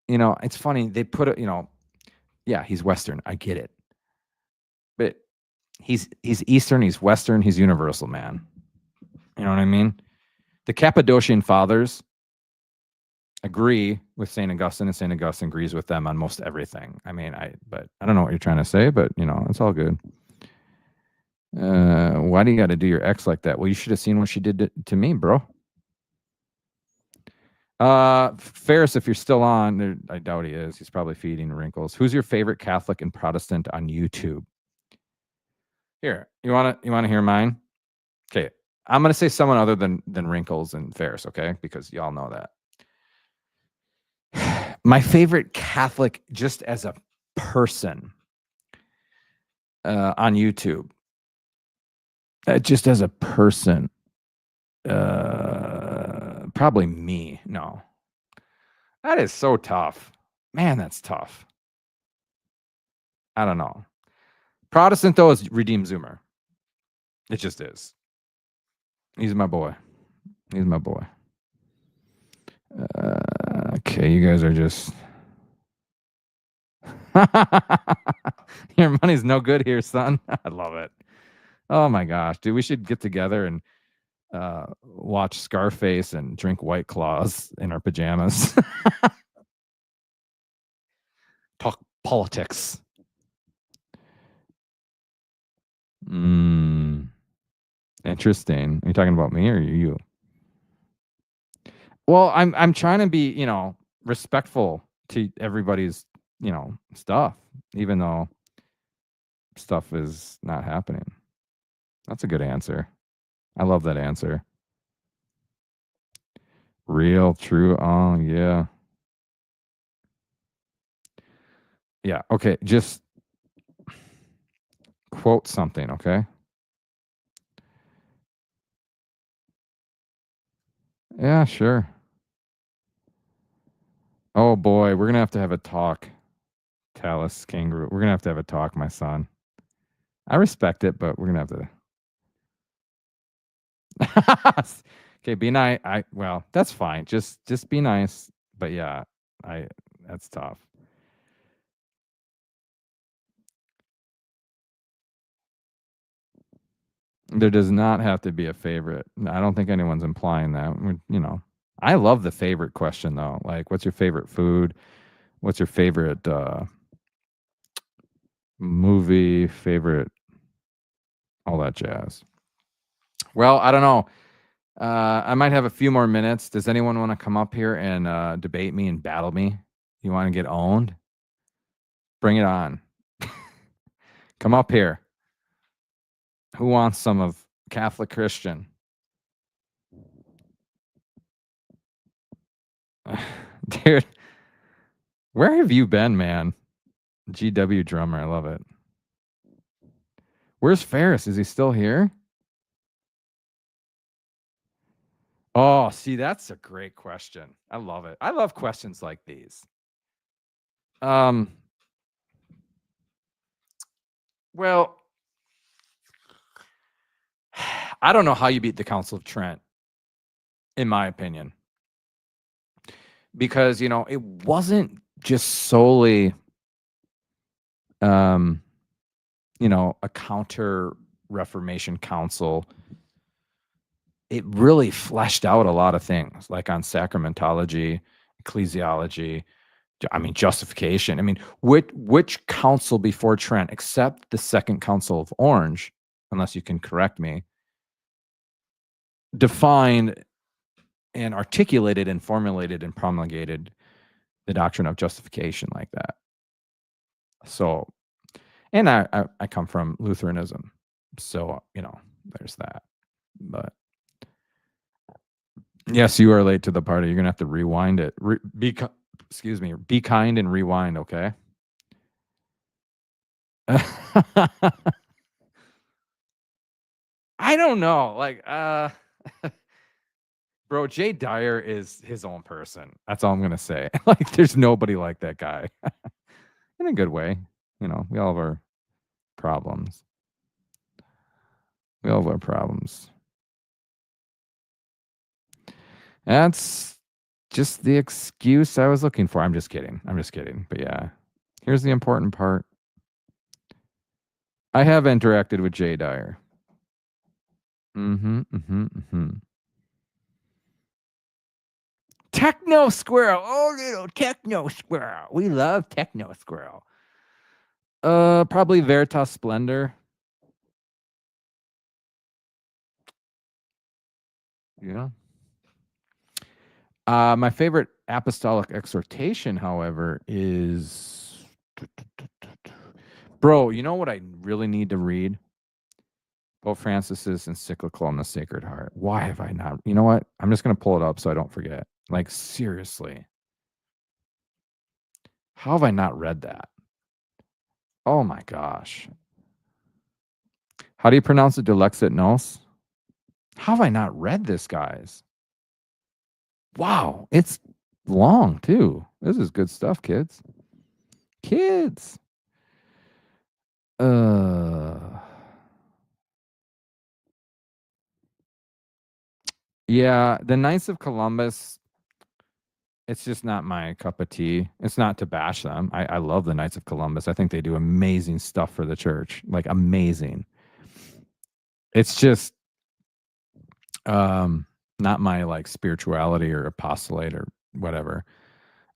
S1: you know, it's funny. They put it, you know, yeah, he's Western. I get it. But he's Eastern, he's Western, he's universal, man. You know what I mean? The Cappadocian Fathers agree with St. Augustine, and St. Augustine agrees with them on most everything. I mean, but I don't know what you're trying to say, but you know, it's all good. Why do you got to do your ex like that? Well, you should have seen what she did to me, bro. Ferris, if you're still on, I doubt he is. He's probably feeding Wrinkles. Who's your favorite Catholic and Protestant on YouTube? Here, you wanna hear mine? Okay, I'm gonna say someone other than Wrinkles and Ferris, okay? Because y'all know that. My favorite Catholic, just as a person, on YouTube. Just as a person, probably me. No, that is so tough, man. That's tough. I don't know. Protestant though is Redeemed Zoomer. It just is. He's my boy. He's my boy. Okay, you guys are just. Your money's no good here, son. I love it. Oh my gosh, dude, we should get together and watch Scarface and drink White Claws in our pajamas. Talk politics. Interesting. Are you talking about me or you? Well, I'm trying to be, you know, respectful to everybody's, you know, stuff, even though stuff is not happening. That's a good answer. I love that answer. Real, true. Oh, yeah. Yeah. Okay. Just quote something. Okay. Yeah, sure. Oh boy, we're gonna have to have a talk. Talus Kangaroo. We're gonna have to have a talk, my son. I respect it, but we're gonna have to. Okay, be nice. Well, that's fine. Just be nice. But yeah, that's tough. There does not have to be a favorite. I don't think anyone's implying that. You know, I love the favorite question though. Like, what's your favorite food? What's your favorite movie? Favorite, all that jazz. Well, I don't know. I might have a few more minutes. Does anyone want to come up here and debate me and battle me? You want to get owned? Bring it on. Come up here. Who wants some of Catholic Christian? Dude, where have you been, man? GW drummer, I love it. Where's Ferris? Is he still here? Oh, see, that's a great question. I love it. I love questions like these. Well, I don't know how you beat the Council of Trent, in my opinion, because it wasn't just solely, a counter Reformation council. It really fleshed out a lot of things, like on sacramentology, ecclesiology, justification. Which council before Trent, except the Second Council of Orange, unless you can correct me, defined and articulated and formulated and promulgated the doctrine of justification like that. So, and I come from Lutheranism, so there's that. But yes, you are late to the party. You're gonna have to rewind it. Be kind and rewind, okay? I don't know. Like, bro, Jay Dyer is his own person. That's all I'm gonna say. Like, there's nobody like that guy. In a good way. We all have our problems. We all have our problems. That's just the excuse I was looking for. I'm just kidding. But yeah, here's the important part. I have interacted with Jay Dyer. Techno Squirrel. Oh, little Techno Squirrel. We love Techno Squirrel. Probably Veritas Splendor. Yeah. My favorite apostolic exhortation, however, is... Bro, you know what I really need to read? Pope Francis's encyclical on the Sacred Heart. Why have I not? You know what? I'm just going to pull it up so I don't forget. Like, seriously. How have I not read that? Oh my gosh. How do you pronounce it? Dilexit Nos? How have I not read this, guys? Wow, it's long too. This is good stuff, kids. Kids. Yeah, the Knights of Columbus, it's just not my cup of tea. It's not to bash them. I love the Knights of Columbus. I think they do amazing stuff for the church. Like, amazing. It's just not my like spirituality or apostolate or whatever.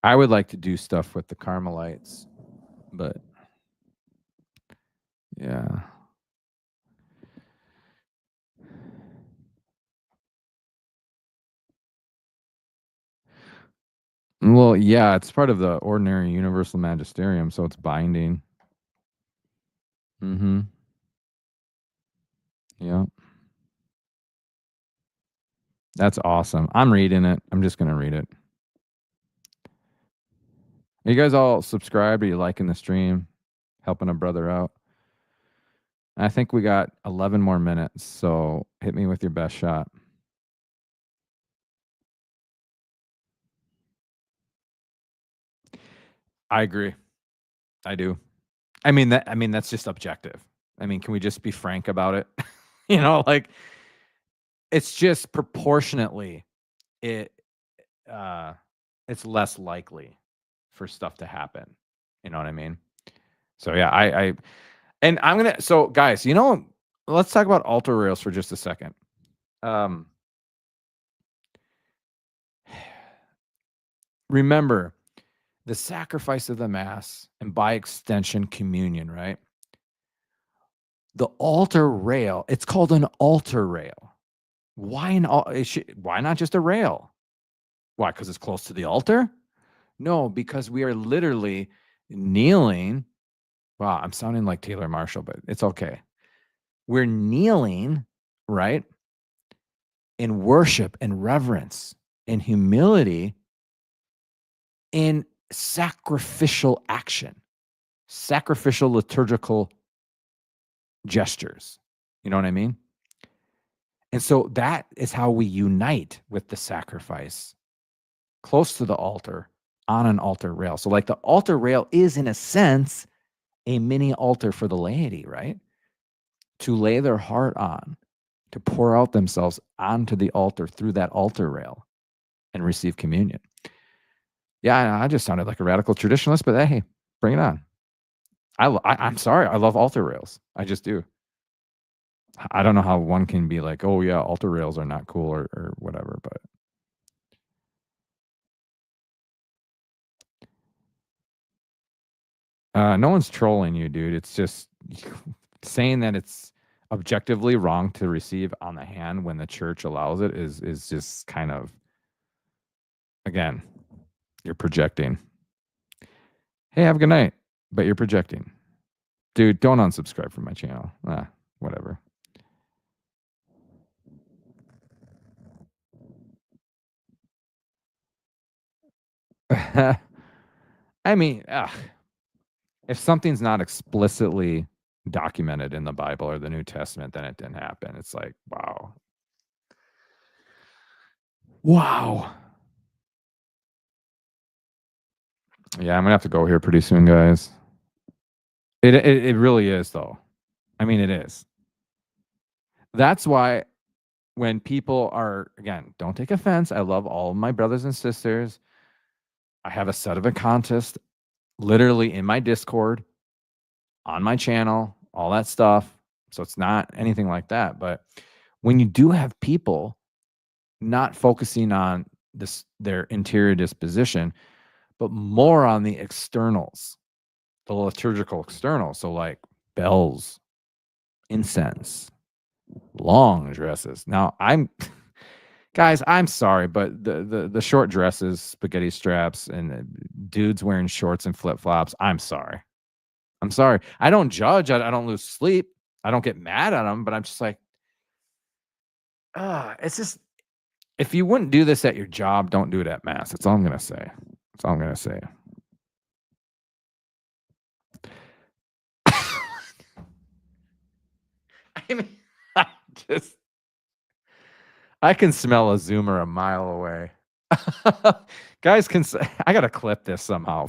S1: I would like to do stuff with the Carmelites, but yeah. Well, yeah, it's part of the ordinary universal magisterium, so it's binding. Yeah. That's awesome. I'm reading it. I'm just going to read it. Are you guys all subscribed? Are you liking the stream? Helping a brother out? I think we got 11 more minutes, so hit me with your best shot. I agree. I do. That's just objective. Can we just be frank about it? Like, it's just proportionately it's less likely for stuff to happen. You know what I mean? So yeah, so guys, let's talk about altar rails for just a second. Remember the sacrifice of the Mass, and by extension, communion, right? The altar rail, it's called an altar rail. Why not just a rail? Why? Because it's close to the altar? No, because we are literally kneeling. Wow, I'm sounding like Taylor Marshall, but it's okay. We're kneeling, right? In worship and reverence and humility, in sacrificial action, sacrificial liturgical gestures. You know what I mean? And so that is how we unite with the sacrifice close to the altar on an altar rail. So like the altar rail is in a sense a mini altar for the laity, right? To lay their heart on, to pour out themselves onto the altar through that altar rail and receive communion. Yeah, I just sounded like a radical traditionalist, but hey, bring it on. I'm sorry. I love altar rails. I just do. I don't know how one can be like, oh yeah, altar rails are not cool or whatever, but no one's trolling you, dude. It's just saying that it's objectively wrong to receive on the hand when the church allows it is just kind of, again, you're projecting. Hey, have a good night, but you're projecting. Dude, don't unsubscribe from my channel. Whatever. I mean, if something's not explicitly documented in the Bible or the New Testament, then it didn't happen. It's like, wow. Wow. Yeah, I'm gonna have to go here pretty soon, guys. It really is, though. I mean, it is. That's why when people are, again, don't take offense. I love all of my brothers and sisters. I have a set of a contest literally in my Discord, on my channel, all that stuff. So it's not anything like that. But when you do have people not focusing on their interior disposition, but more on the externals, the liturgical externals. So like bells, incense, long dresses. Now guys, I'm sorry, but the short dresses, spaghetti straps, and dudes wearing shorts and flip-flops, I'm sorry. I'm sorry. I don't judge. I don't lose sleep. I don't get mad at them, but I'm just like, it's just, if you wouldn't do this at your job, don't do it at Mass. That's all I'm going to say. That's all I'm going to say. I mean, I can smell a Zoomer a mile away. Guys, I got to clip this somehow.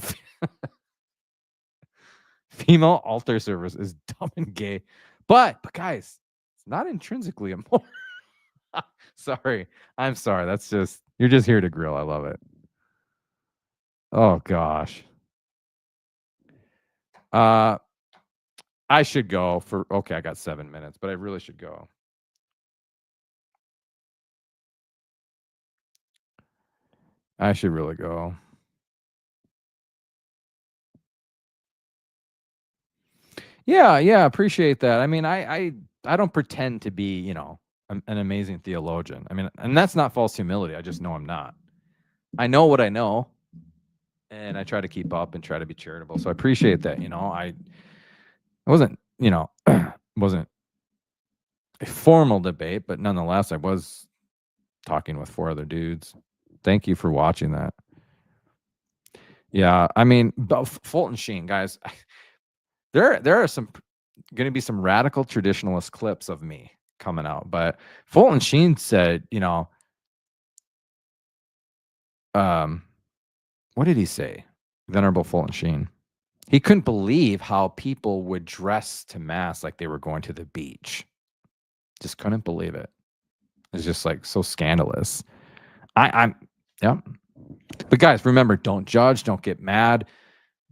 S1: Female altar service is dumb and gay. But guys, it's not intrinsically immoral. Sorry. I'm sorry. That's just, you're just here to grill. I love it. Oh, gosh. I should go for, okay, I got 7 minutes, but I really should go. I should really go. Yeah, appreciate that. I mean, I don't pretend to be, you know, an amazing theologian. I mean, and that's not false humility. I just know I'm not. I know what I know, and I try to keep up and try to be charitable. So I appreciate that. You know, I wasn't, you know, wasn't a formal debate, but nonetheless, I was talking with 4 other dudes. Thank you for watching that. Yeah, I mean, Fulton Sheen, guys, there are some going to be some radical traditionalist clips of me coming out, but Fulton Sheen said, you know, what did he say? Venerable Fulton Sheen. He couldn't believe how people would dress to Mass like they were going to the beach. Just couldn't believe it. It's just like so scandalous. Yeah. But guys, remember, don't judge, don't get mad,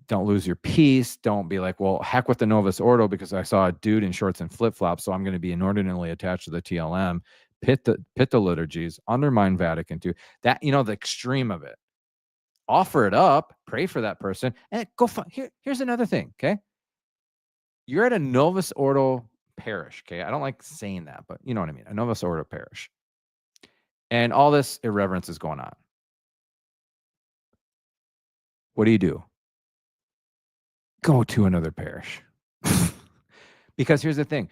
S1: don't lose your peace. Don't be like, well, heck with the Novus Ordo because I saw a dude in shorts and flip-flops, so I'm going to be inordinately attached to the TLM, pit the liturgies, undermine Vatican II. That, you know, the extreme of it. Offer it up, pray for that person, and go find. Here's another thing, okay? You're at a Novus Ordo parish, okay? I don't like saying that, but you know what I mean. A Novus Ordo parish. And all this irreverence is going on. What do? Go to another parish. Because here's the thing.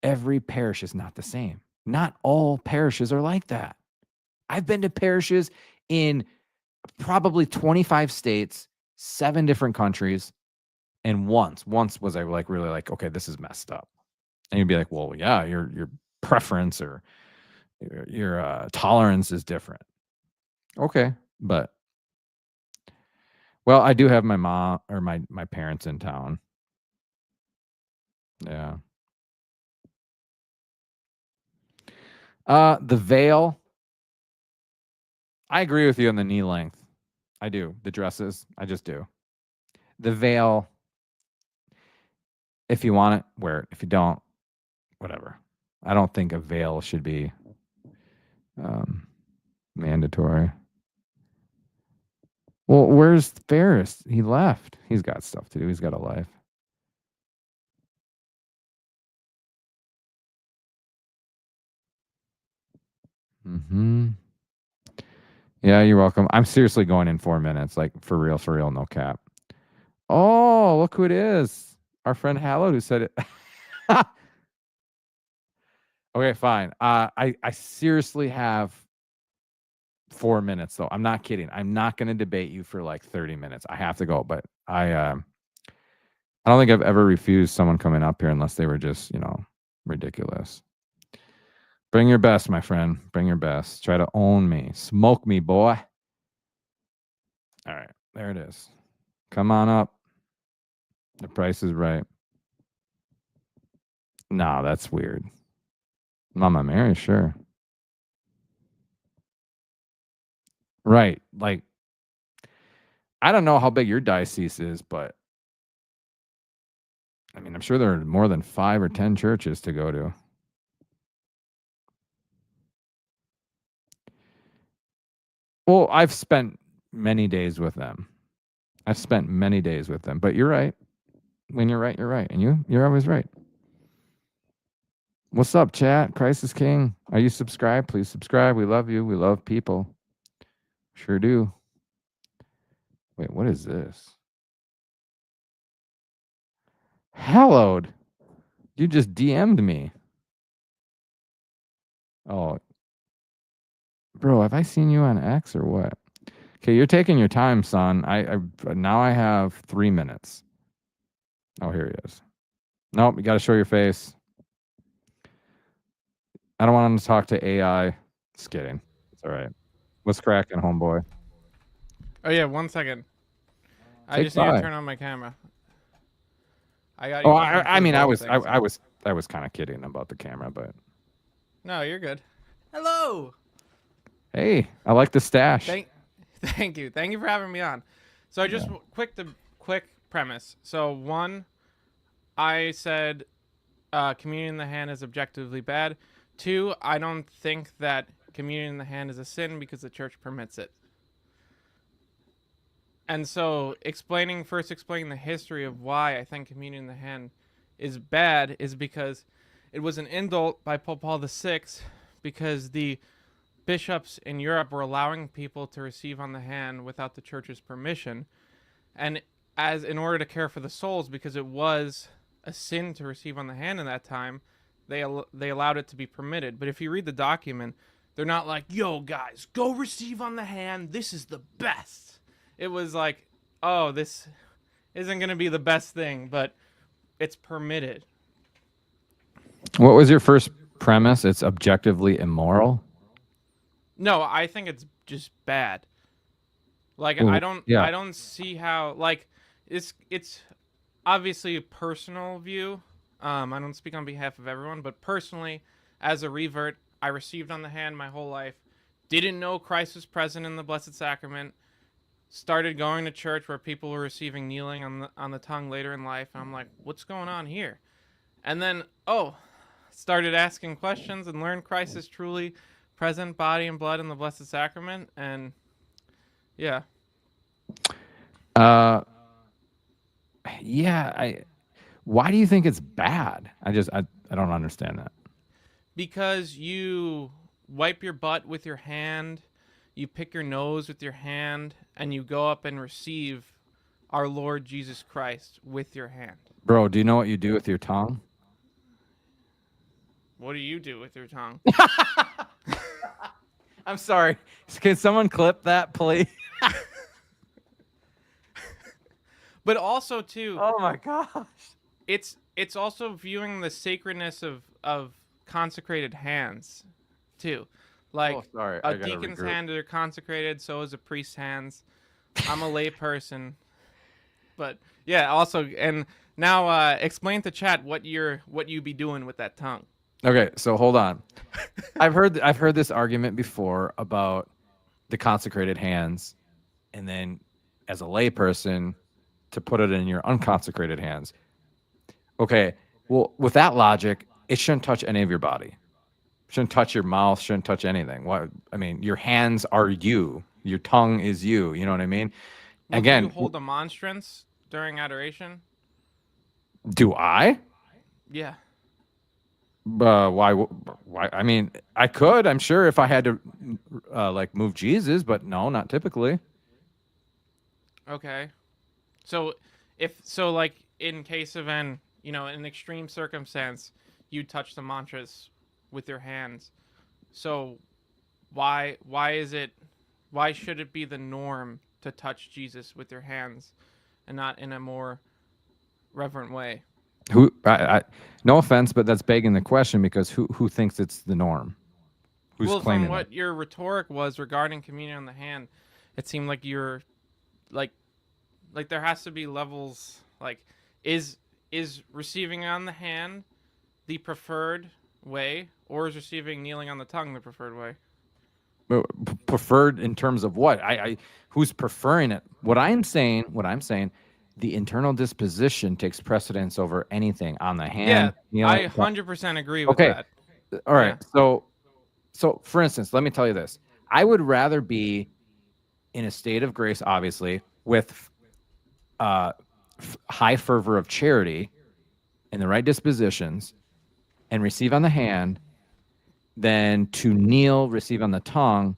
S1: Every parish is not the same. Not all parishes are like that. I've been to parishes in probably 25 states, 7 different countries. And once was I like really like, okay, this is messed up. And you'd be like, well, yeah, you're preference or your tolerance is different. Okay, but well, I do have my mom or my parents in town. Yeah. The veil. I agree with you on the knee length. I do. The dresses, I just do. The veil, if you want it, wear it. If you don't, whatever. I don't think a veil should be mandatory. Well, where's Ferris? He left. He's got stuff to do. He's got a life. Yeah, you're welcome. I'm seriously going in 4 minutes. Like, for real, no cap. Oh, look who it is. Our friend Hallowed who said it. Okay, fine. I seriously have 4 minutes, though. I'm not kidding. I'm not going to debate you for like 30 minutes. I have to go, but I don't think I've ever refused someone coming up here unless they were just, ridiculous. Bring your best, my friend. Bring your best. Try to own me. Smoke me, boy. All right, there it is. Come on up. The price is right. No, that's weird. Mama Mary, sure. Right. Like, I don't know how big your diocese is, but I mean, I'm sure there are more than 5 or 10 churches to go to. Well, I've spent many days with them. But you're right. When you're right, you're right. And you're always right. What's up, chat? Christ is King. Are you subscribed? Please subscribe. We love you. We love people. Sure do. Wait, what is this? Hallowed. You just DM'd me. Oh. Bro, have I seen you on X or what? Okay, you're taking your time, son. Now I have 3 minutes. Oh, here he is. Nope, you got to show your face. I don't want him to talk to AI. Just kidding. It's all right. What's cracking, homeboy?
S4: Oh yeah, 1 second. I just need to turn on my camera. I got.
S1: Oh, I mean, I was kind of kidding about the camera, but.
S4: No, you're good. Hello.
S1: Hey, I like the stash.
S4: Thank you for having me on. So just quick premise. So 1, I said communion in the hand is objectively bad. 2, I don't think that communion in the hand is a sin because the church permits it. And so explaining the history of why I think communion in the hand is bad is because it was an indult by Pope Paul VI, because the bishops in Europe were allowing people to receive on the hand without the church's permission, and in order to care for the souls, because it was a sin to receive on the hand in that time, they allowed it to be permitted. But if you read the document, they're not like, yo guys, go receive on the hand, this is the best. It was like, oh, this isn't going to be the best thing, but it's permitted.
S1: What was your first premise? It's objectively immoral?
S4: No, I think it's just bad. Like,
S1: Ooh,
S4: I don't see how, like, it's obviously a personal view. I don't speak on behalf of everyone, but personally, as a revert, I received on the hand my whole life, didn't know Christ was present in the Blessed Sacrament, started going to church where people were receiving kneeling on the tongue later in life, and I'm like, what's going on here? And then, started asking questions and learned Christ is truly present, body and blood in the Blessed Sacrament, and yeah.
S1: Why do you think it's bad? I don't understand that.
S4: Because you wipe your butt with your hand, you pick your nose with your hand, and you go up and receive our Lord Jesus Christ with your hand.
S1: Bro, do you know what you do with your tongue?
S4: What do you do with your tongue?
S1: I'm sorry. Can someone clip that, please?
S4: But also, too...
S1: Oh, my gosh.
S4: It's also viewing the sacredness of consecrated hands, too. Like
S1: Oh, sorry,
S4: a
S1: I gotta
S4: deacon's
S1: regroup.
S4: hands are consecrated, so is a priest's hands. I'm a lay person, but yeah. Also, and now explain to chat what you be doing with that tongue.
S1: Okay, so hold on. I've heard this argument before about the consecrated hands, and then as a layperson to put it in your unconsecrated hands. Okay, well, with that logic, it shouldn't touch any of your body. Shouldn't touch your mouth. Shouldn't touch anything. What I mean, your hands are you. Your tongue is you. You know what I mean?
S4: Well,
S1: Again,
S4: do you hold a monstrance during adoration?
S1: do I?
S4: Yeah.
S1: Why? Why? I mean, I could. I'm sure if I had to, like move Jesus, but no, not typically.
S4: Okay. So like in case of an extreme circumstance, you touch the mantras with your hands. So why should it be the norm to touch Jesus with your hands and not in a more reverent way?
S1: No offense, but that's begging the question because who thinks it's the norm? Who's
S4: Well,
S1: claiming
S4: from what
S1: it?
S4: your rhetoric was regarding communion on the hand, it seemed like you're like there has to be levels. Like is receiving on the hand the preferred way, or is receiving kneeling on the tongue the preferred way?
S1: Preferred in terms of what? Who's preferring it? What I'm saying, the internal disposition takes precedence over anything on the hand.
S4: Yeah, I 100% agree with
S1: Okay.
S4: that.
S1: All right.
S4: Yeah.
S1: So for instance, let me tell you this. I would rather be in a state of grace, obviously, with high fervor of charity and the right dispositions and receive on the hand than to kneel, receive on the tongue,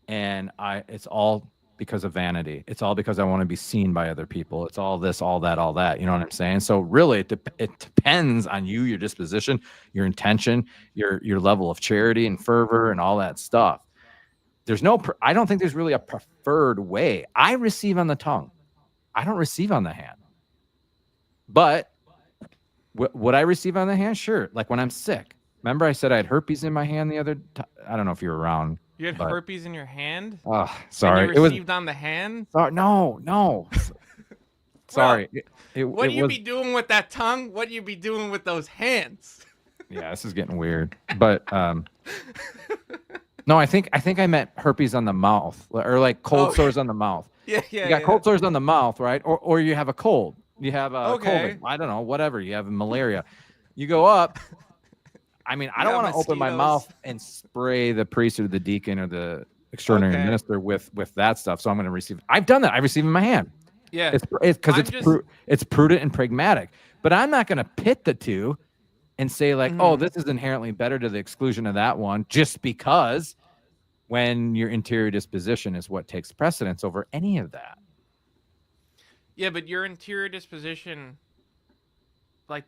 S1: and it's all because of vanity. It's all because I want to be seen by other people. It's all this, all that, all that. You know what I'm saying? So really, it depends on you, your disposition, your intention, your level of charity and fervor, and all that stuff. I don't think there's really a preferred way. I receive on the tongue. I don't receive on the hand. But would I receive on the hand? Sure. Like when I'm sick. Remember I said I had herpes in my hand the other time? I don't know if you were around.
S4: You had herpes in your hand?
S1: Oh, sorry.
S4: And you received on the hand?
S1: No. Sorry.
S4: Well, what you be doing with that tongue? What you be doing with those hands?
S1: Yeah, this is getting weird. But no, I think I meant herpes on the mouth, or like cold sores on the mouth.
S4: Yeah.
S1: You got cold sores on the mouth, right? Or you have a cold. You have a
S4: Okay.
S1: COVID. I don't know, whatever. You have malaria. You go up. I mean, I don't want to open my mouth and spray the priest or the deacon or the extraordinary minister with that stuff. So I'm going to receive. I've done that. I receive in my hand.
S4: Yeah.
S1: It's because it's prudent and pragmatic. But I'm not going to pit the two and say like, oh, this is inherently better to the exclusion of that one, just because when your interior disposition is what takes precedence over any of that.
S4: Yeah, but your interior disposition, like,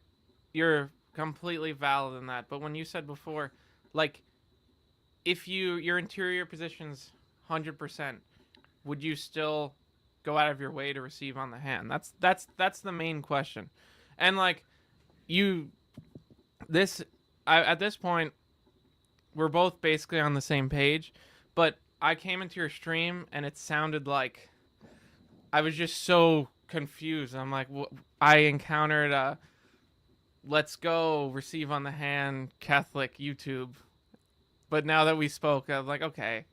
S4: you're completely valid in that. But when you said before, like, if your interior position's 100%, would you still go out of your way to receive on the hand? That's the main question. And like at this point, we're both basically on the same page. But I came into your stream and it sounded like I was just so confused. I'm like, I encountered a let's go receive on the hand Catholic YouTube. But now that we spoke, I'm like, okay.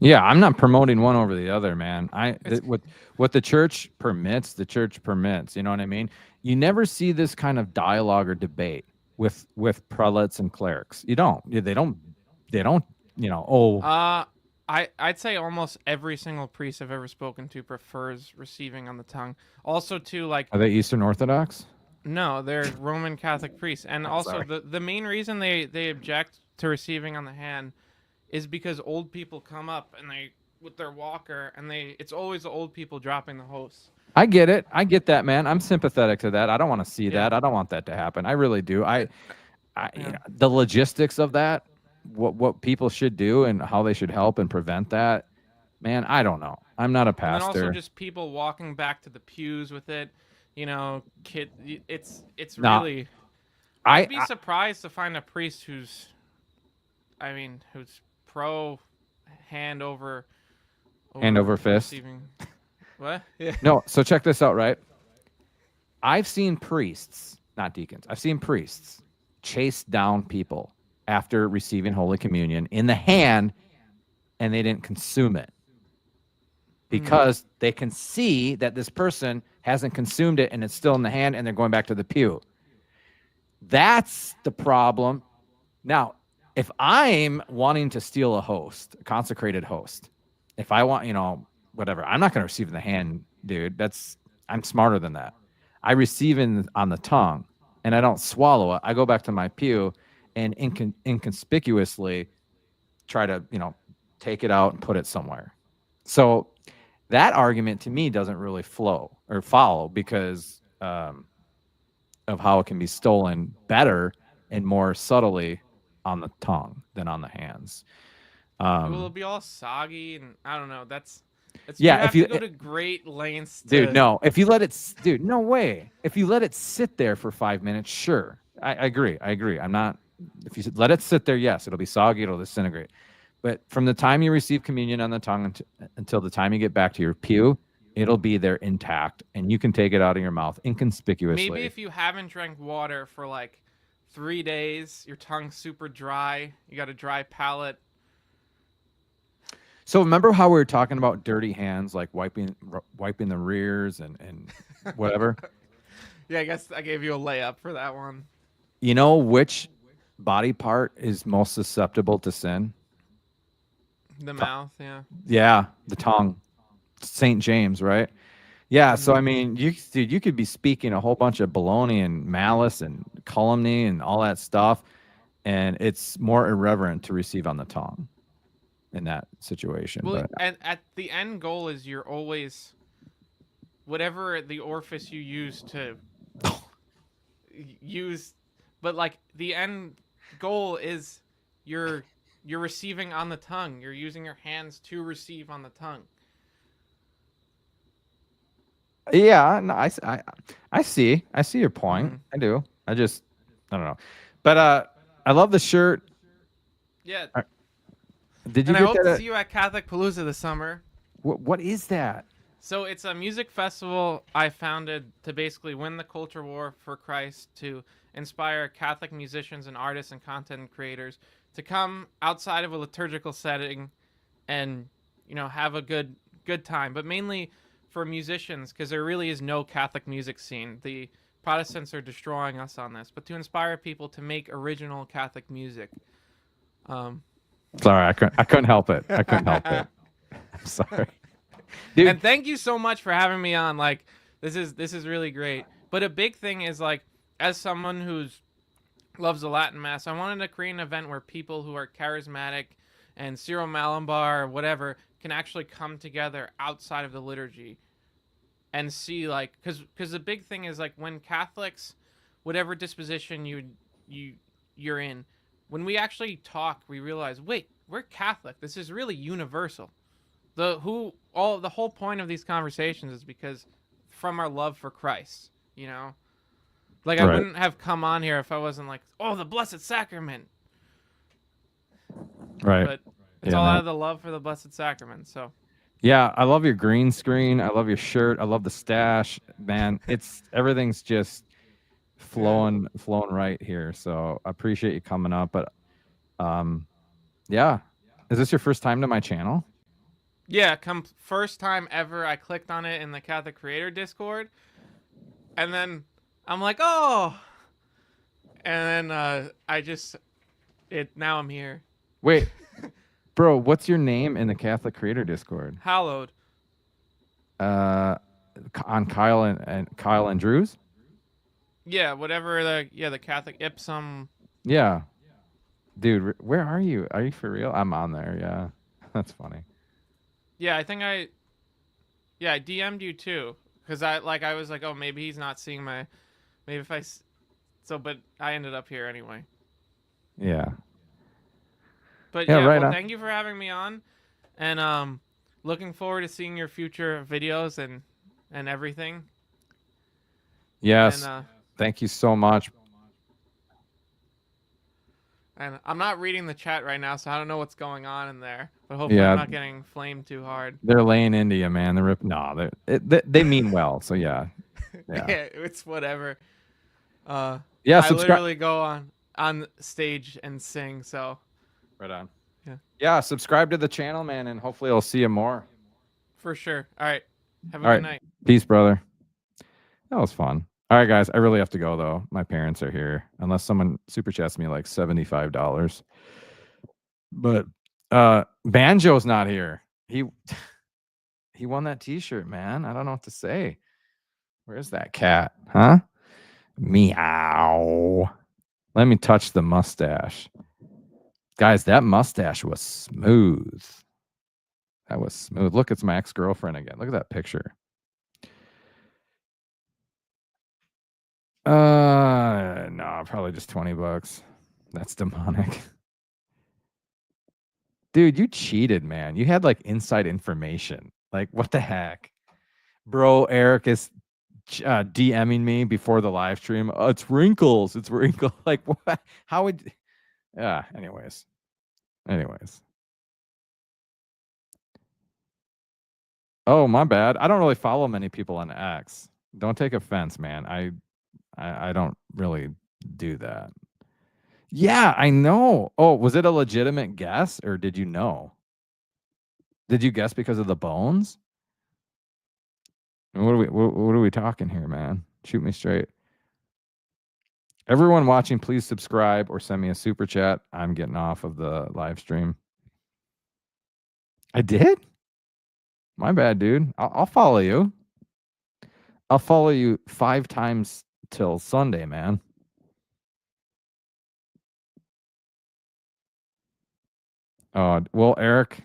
S1: Yeah, I'm not promoting one over the other, man. What the church permits, the church permits. You know what I mean? You never see this kind of dialogue or debate with prelates and clerics. You don't. They don't. You know. Oh.
S4: I'd say almost every single priest I've ever spoken to prefers receiving on the tongue. Also, too, like,
S1: Are they Eastern Orthodox?
S4: No, they're Roman Catholic priests, and also the main reason they object to receiving on the hand is because old people come up and they with their walker and it's always the old people dropping the host.
S1: I get it. I get that, man. I'm sympathetic to that. I don't want to see that. I don't want that to happen. I really do. You know, the logistics of that, what people should do and how they should help and prevent that, man, I don't know. I'm not a pastor.
S4: And then also just people walking back to the pews with it, you know, it's
S1: Nah.
S4: really I'd be surprised to find a priest who's pro hand over
S1: fist.
S4: Receiving. What? Yeah.
S1: No, so check this out, right? I've seen priests, not deacons, I've seen priests chase down people after receiving Holy Communion in the hand, and they didn't consume it because they can see that this person hasn't consumed it and it's still in the hand, and they're going back to the pew. That's the problem. Now, if I'm wanting to steal a consecrated host, if I want, whatever, I'm not going to receive in the hand, dude. I'm smarter than that. I receive on the tongue, and I don't swallow it. I go back to my pew and inconspicuously try to, take it out and put it somewhere. So that argument to me doesn't really follow because of how it can be stolen better and more subtly on the tongue than on the hands.
S4: It'll be all soggy, and I don't know. You have to go to great lengths.
S1: Dude, no. If you let it, no way. If you let it sit there for 5 minutes, sure. I agree. I'm not. If you let it sit there, yes, it'll be soggy. It'll disintegrate. But from the time you receive communion on the tongue until the time you get back to your pew, it'll be there intact, and you can take it out of your mouth inconspicuously.
S4: Maybe if you haven't drank water for like 3 days, your tongue's super dry, you got a dry palate.
S1: So remember how we were talking about dirty hands, like wiping the rears and whatever?
S4: Yeah, I guess I gave you a layup for that one.
S1: You know which body part is most susceptible to sin?
S4: The mouth, yeah.
S1: Yeah, the tongue. St. James, right? Yeah, so I mean, you could be speaking a whole bunch of baloney and malice and calumny and all that stuff, and it's more irreverent to receive on the tongue in that situation.
S4: Well, and at the end goal is you're always, whatever the orifice you use to use, but like the end goal is you're receiving on the tongue. You're using your hands to receive on the tongue.
S1: Yeah, no, I see your point.
S4: Mm-hmm.
S1: I do. I don't know. But I love the shirt.
S4: Yeah.
S1: Did you
S4: and I
S1: get
S4: hope
S1: that?
S4: to see you at Catholic Palooza this summer.
S1: What is that?
S4: So it's a music festival I founded to basically win the culture war for Christ, to inspire Catholic musicians and artists and content creators to come outside of a liturgical setting and, have a good time, but mainly for musicians, because there really is no Catholic music scene. The Protestants are destroying us on this, but to inspire people to make original Catholic music.
S1: Sorry, I couldn't help it. I'm sorry. Dude.
S4: And thank you so much for having me on. Like, this is really great. But a big thing is, like, as someone who's loves the Latin Mass, I wanted to create an event where people who are charismatic and Cyril Malambar or whatever can actually come together outside of the liturgy and see, like, because the big thing is, like, when Catholics, whatever disposition you're in, when we actually talk, we realize, wait, we're Catholic. This is really universal. The whole point of these conversations is because from our love for Christ, Like, I wouldn't have come on here if I wasn't like, oh, the Blessed Sacrament.
S1: Right.
S4: But it's all out of the love for the Blessed Sacrament, so.
S1: Yeah, I love your green screen. I love your shirt. I love the stash. Man, everything's just flowing right here. So I appreciate you coming up. But yeah. Is this your first time to my channel?
S4: Yeah, first time ever. I clicked on it in the Catholic Creator Discord. And then I'm like, oh. And then now I'm here.
S1: Wait. Bro, what's your name in the Catholic Creator Discord?
S4: Hallowed.
S1: On Kyle and Drew's?
S4: Yeah, whatever the Catholic Ipsum.
S1: Yeah. Dude, where are you? Are you for real? I'm on there, yeah. That's funny.
S4: Yeah, I think I DM'd you too. Because I was like, oh, maybe he's not seeing but I ended up here anyway.
S1: Yeah.
S4: But thank you for having me on, and looking forward to seeing your future videos and everything.
S1: Yes, thank you so much.
S4: And I'm not reading the chat right now, so I don't know what's going on in there. But hopefully
S1: Yeah.
S4: I'm not getting flamed too hard.
S1: They're laying into you, man. They're no, they mean well. So yeah.
S4: Yeah, it's whatever.
S1: Yeah,
S4: I
S1: subscribe.
S4: literally go on stage and sing, so
S1: Right on.
S4: Yeah.
S1: Yeah, subscribe to the channel, man, and hopefully I'll see you more.
S4: for sure. All right. Have a
S1: All
S4: good
S1: right.
S4: night.
S1: Peace, brother. That was fun. All right, guys, I really have to go though. My parents are here. Unless someone super chats me like $75. But Banjo's not here. He won that t-shirt, man. I don't know what to say. Where's that cat? Huh? Meow. Let me touch the mustache. Guys, that mustache was smooth. That was smooth. Look, it's my ex-girlfriend again. Look at that picture. No, probably just $20. That's demonic. Dude, you cheated, man. You had like inside information. Like, what the heck? Bro, Eric is DMing me before the live stream. Oh, it's Wrinkles. It's Wrinkles. Like, what? How would... Yeah, anyways. Oh, my bad. I don't really follow many people on X. Don't take offense, man. I don't really do that. Yeah, I know. Oh, was it a legitimate guess or did you know? Did you guess because of the bones? What are we talking here, man? Shoot me straight. Everyone watching, please subscribe or send me a super chat. I'm getting off of the live stream. I did? My bad, dude. I'll follow you. I'll follow you 5 times till Sunday, man. Well, Eric.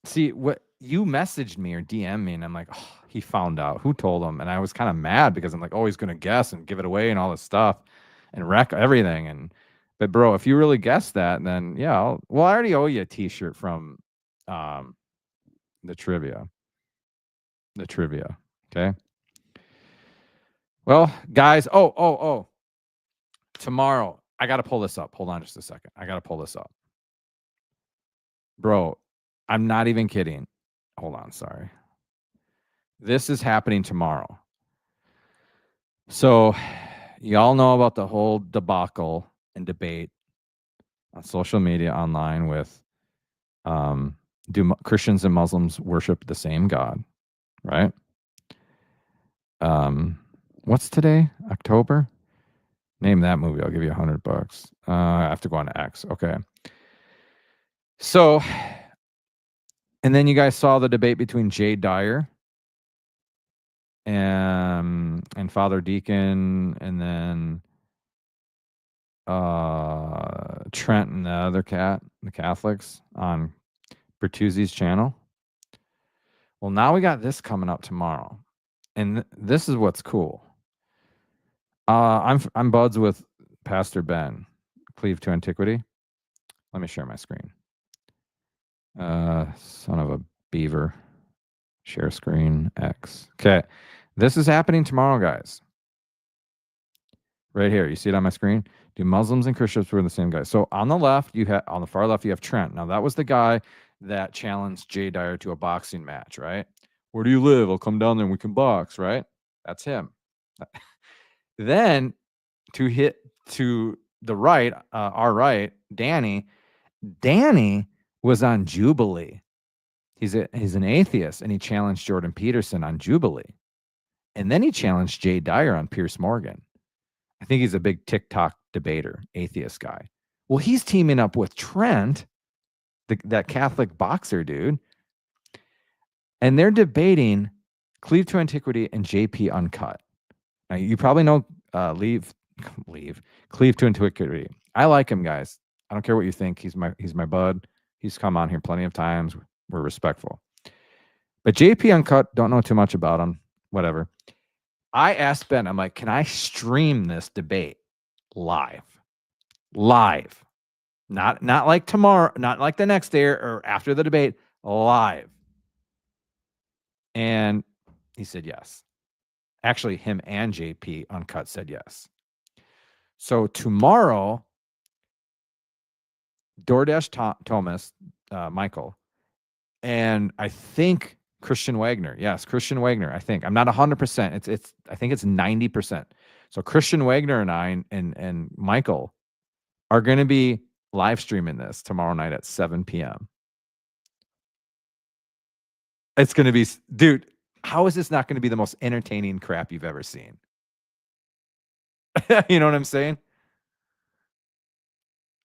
S1: See, what you messaged me or DM me, and I'm like, oh, he found out. Who told him? And I was kind of mad because I'm like, oh, he's gonna guess and give it away and all this stuff and wreck everything. But bro, if you really guessed that, then yeah, I already owe you a t-shirt from the trivia. Okay. Well, guys, tomorrow, I gotta pull this up. Hold on just a second. I gotta pull this up. Bro, I'm not even kidding. Hold on, sorry. This is happening tomorrow. So, y'all know about the whole debacle and debate on social media online with do Christians and Muslims worship the same God, right? What's today? October? Name that movie. I'll give you $100. I have to go on X. Okay. So, and then you guys saw the debate between Jay Dyer and Father Deacon, and then Trent and the other cat, the Catholics, on Bertuzzi's channel. Well, now we got this coming up tomorrow, and this is what's cool. I'm buds with Pastor Ben, Cleave to Antiquity. Let me share my screen. Son of a beaver. Share screen X. Okay, this is happening tomorrow, guys. Right here, you see it on my screen. Do Muslims and Christians were the same guy? So on the left, on the far left, you have Trent. Now that was the guy that challenged Jay Dyer to a boxing match, right? Where do you live? I'll come down there and we can box, right? That's him. Then to the right, our right, Danny was on Jubilee. He's an atheist, and he challenged Jordan Peterson on Jubilee. And then he challenged Jay Dyer on Piers Morgan. I think he's a big TikTok debater, atheist guy. Well, he's teaming up with Trent, that Catholic boxer dude. And they're debating Cleave to Antiquity and JP Uncut. Now, you probably know Cleave to Antiquity. I like him, guys. I don't care what you think. He's my bud. He's come on here plenty of times. We're respectful. But JP Uncut, don't know too much about him. Whatever. I asked Ben, I'm like, can I stream this debate live? Not like tomorrow, not like the next day or after the debate, live. And he said yes. Actually, him and JP Uncut said yes. So tomorrow, DoorDash Thomas, Michael, and I think Christian Wagner. Yes, Christian Wagner. I think I'm not 100%. It's I think it's 90%. So Christian Wagner and I and Michael are going to be live streaming this tomorrow night at 7 p.m. It's going to be, dude. How is this not going to be the most entertaining crap you've ever seen? You know what I'm saying?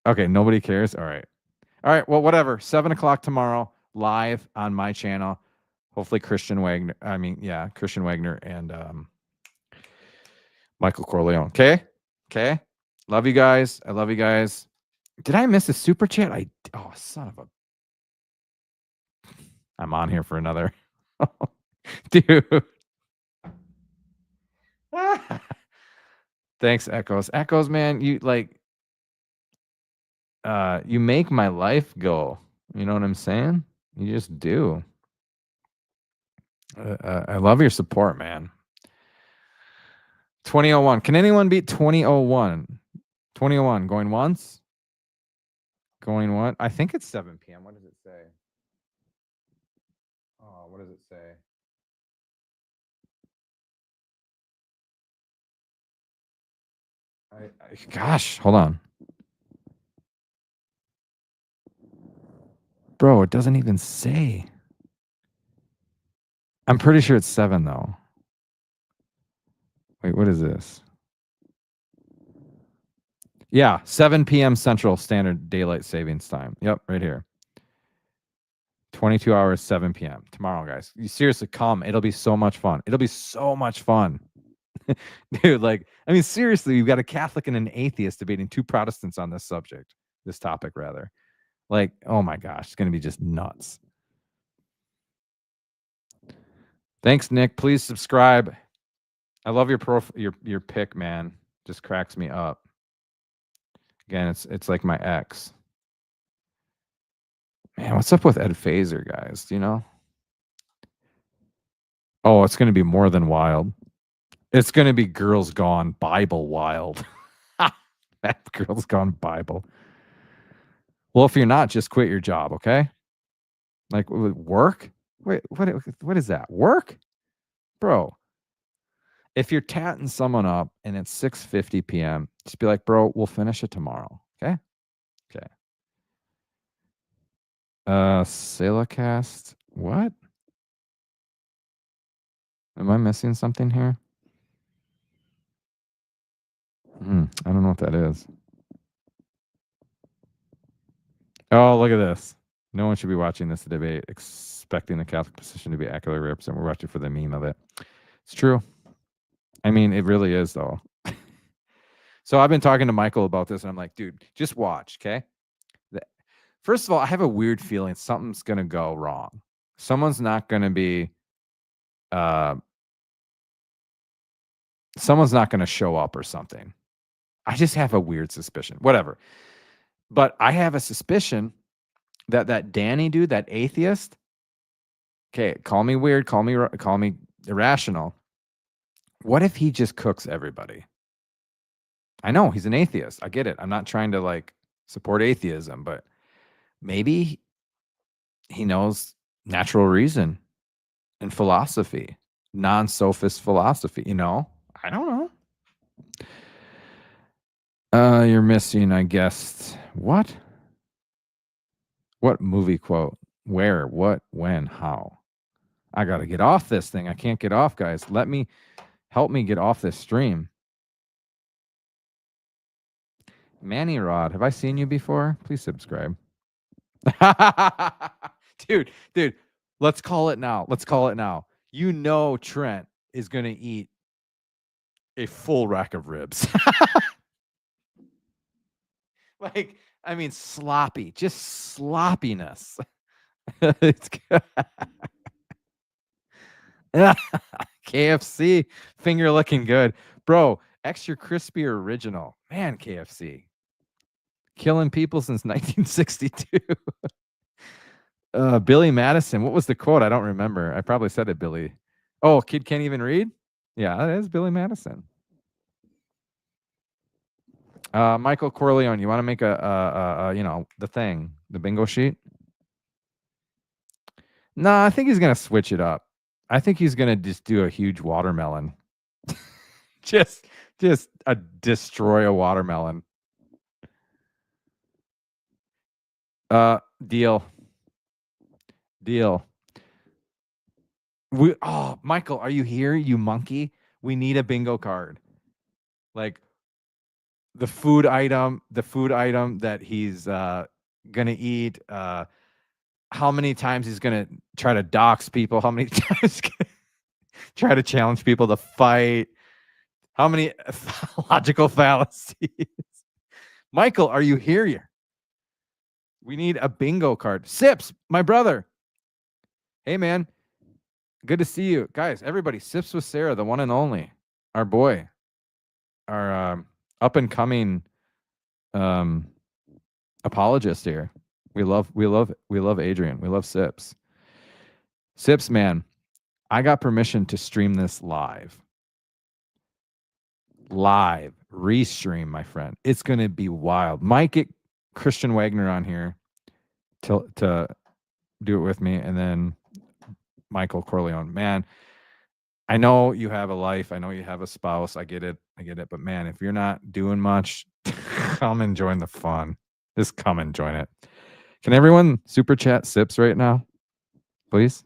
S1: Okay, nobody cares. All right. Well, whatever. 7 o'clock tomorrow, live on my channel. Hopefully, Christian Wagner. Christian Wagner and Michael Corleone. Okay. Love you guys. I love you guys. Did I miss a super chat? Oh, son of a. I'm on here for another. Dude. Thanks, Echoes. Echoes, man, you you make my life go. You know what I'm saying? You just do. I love your support, man. 2001. Can anyone beat 2001? 2001 going once? Going what? I think it's 7 p.m. What does it say? Oh, what does it say? Gosh, hold on. Bro, it doesn't even say. I'm pretty sure it's 7 though. Wait, what is this? Yeah, 7 p.m. Central Standard Daylight Savings Time. Yep, right here. 22 hours, 7 p.m. tomorrow, guys. You seriously come. It'll be so much fun. It'll be so much fun. Dude, I mean, seriously, you've got a Catholic and an atheist debating two Protestants on this subject, this topic, rather. Oh my gosh, it's going to be just nuts. Thanks, Nick. Please subscribe. I love your pick, man. Just cracks me up. Again, it's like my ex. Man, what's up with Ed Phaser, guys? Do you know? Oh, it's going to be more than wild. It's going to be Girls Gone Bible wild. Girls Gone Bible. Well, if you're not, just quit your job, okay? Work? Wait, what is that? Work? Bro, if you're tatting someone up and it's 6:50 p.m., just be like, bro, we'll finish it tomorrow, okay? Okay. Salacast. What? Am I missing something here? I don't know what that is. Oh, look at this. No one should be watching this debate expecting the Catholic position to be accurately represented. We're watching for the meme of it. It's true. I mean, it really is, though. So I've been talking to Michael about this, and I'm like, dude, just watch, okay? First of all, I have a weird feeling something's going to go wrong. Someone's not going to be... someone's not going to show up or something. I just have a weird suspicion. Whatever. But I have a suspicion that Danny dude, that atheist, okay, call me weird, call me irrational. What if he just cooks everybody? I know he's an atheist. I get it. I'm not trying to support atheism, but maybe he knows natural reason and philosophy, non-sophist philosophy, I don't know. You're missing, I guess. What movie quote? Where? What? When? How? I got to get off this thing. I can't get off, guys. Help me get off this stream. Manny Rod, have I seen you before? Please subscribe. Dude, let's call it now. Trent is going to eat a full rack of ribs. Sloppy, just sloppiness. It's KFC, finger looking good. Bro, extra crispy original. Man, KFC. Killing people since 1962. Billy Madison. What was the quote? I don't remember. I probably said it, Billy. Oh, kid can't even read? Yeah, that is Billy Madison. Michael Corleone, you want to make a you know, the thing, the bingo sheet? No, I think he's gonna switch it up. I think he's gonna just do a huge watermelon. just destroy a watermelon. Deal. Michael, are you here, you monkey? We need a bingo card. Like the food item that he's gonna eat, how many times he's gonna try to dox people, how many times he's gonna try to challenge people to fight, how many logical fallacies. Michael, are you here? We need a bingo card. Sips, my brother. Hey, man. Good to see you. Guys, everybody, Sips with Sarah, the one and only. Our boy. Our up-and-coming apologist here. We love Adrian. We love Sips. Sips, man, I got permission to stream this live. Restream, my friend. It's going to be wild. Might get Christian Wagner on here to do it with me, and then Michael Corleone. Man, I know you have a life. I know you have a spouse. I get it. But man, if you're not doing much, come and join the fun. Just come and join it. Can everyone super chat Sips right now, please?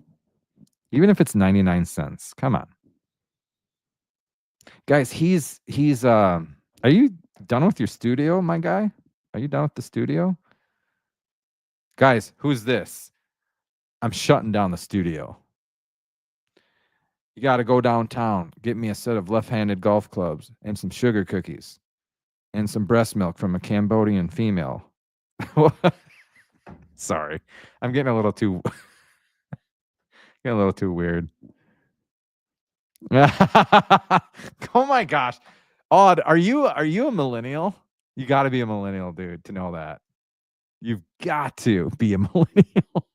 S1: Even if it's 99 cents. Come on. Guys, he's are you done with your studio, my guy? Are you done with the studio? Guys, who's this? I'm shutting down the studio. You got to go downtown, get me a set of left-handed golf clubs and some sugar cookies and some breast milk from a Cambodian female. Sorry. I'm getting a little too weird. Oh my gosh. Odd, are you a millennial? You got to be a millennial, dude, to know that. You've got to be a millennial.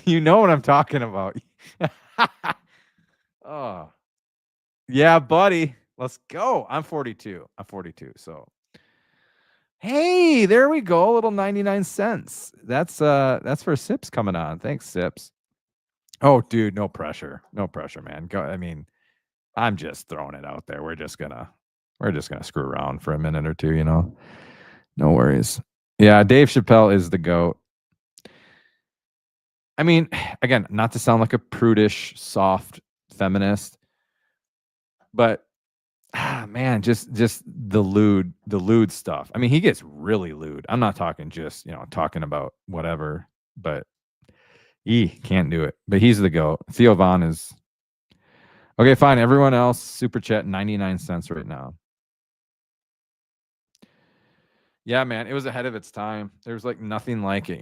S1: You know what I'm talking about. Oh. Yeah, buddy. Let's go. I'm 42. So hey, there we go. A little 99 cents. That's for Sips coming on. Thanks, Sips. Oh, dude, no pressure. No pressure, man. I mean, I'm just throwing it out there. We're just gonna screw around for a minute or two, you know. No worries. Yeah, Dave Chappelle is the GOAT. I mean, again, not to sound like a prudish, soft feminist, but man, just the lewd stuff. I mean, he gets really lewd. I'm not talking just, talking about whatever, but he can't do it. But he's the GOAT. Theo Von is okay. Fine. Everyone else, super chat 99 cents right now. Yeah, man, it was ahead of its time. There's like nothing like it,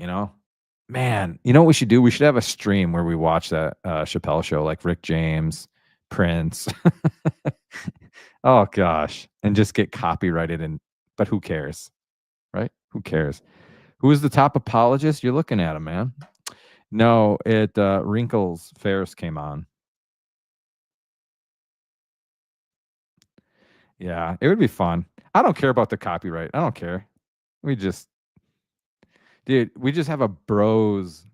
S1: Man, you know what we should do? We should have a stream where we watch that Chappelle show, like Rick James, Prince. Oh gosh, and just get copyrighted, but who cares, right? Who cares? Who is the top apologist? You're looking at him, man. No, Wrinkles Ferris came on. Yeah, it would be fun. I don't care about the copyright. I don't care. We just have a bros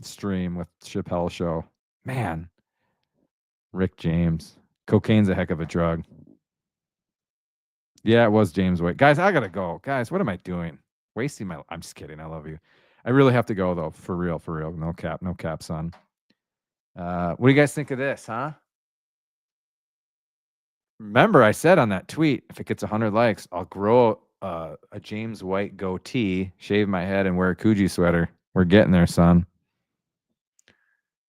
S1: stream with Chappelle show. Man, Rick James. Cocaine's a heck of a drug. Yeah, it was James White. Guys, I gotta go. Guys, what am I doing? Wasting my... I'm just kidding. I love you. I really have to go, though. For real. No cap, son. What do you guys think of this, huh? Remember, I said on that tweet, if it gets 100 likes, I'll grow a James White goatee, shave my head, and wear a Coogee sweater. We're getting there, son.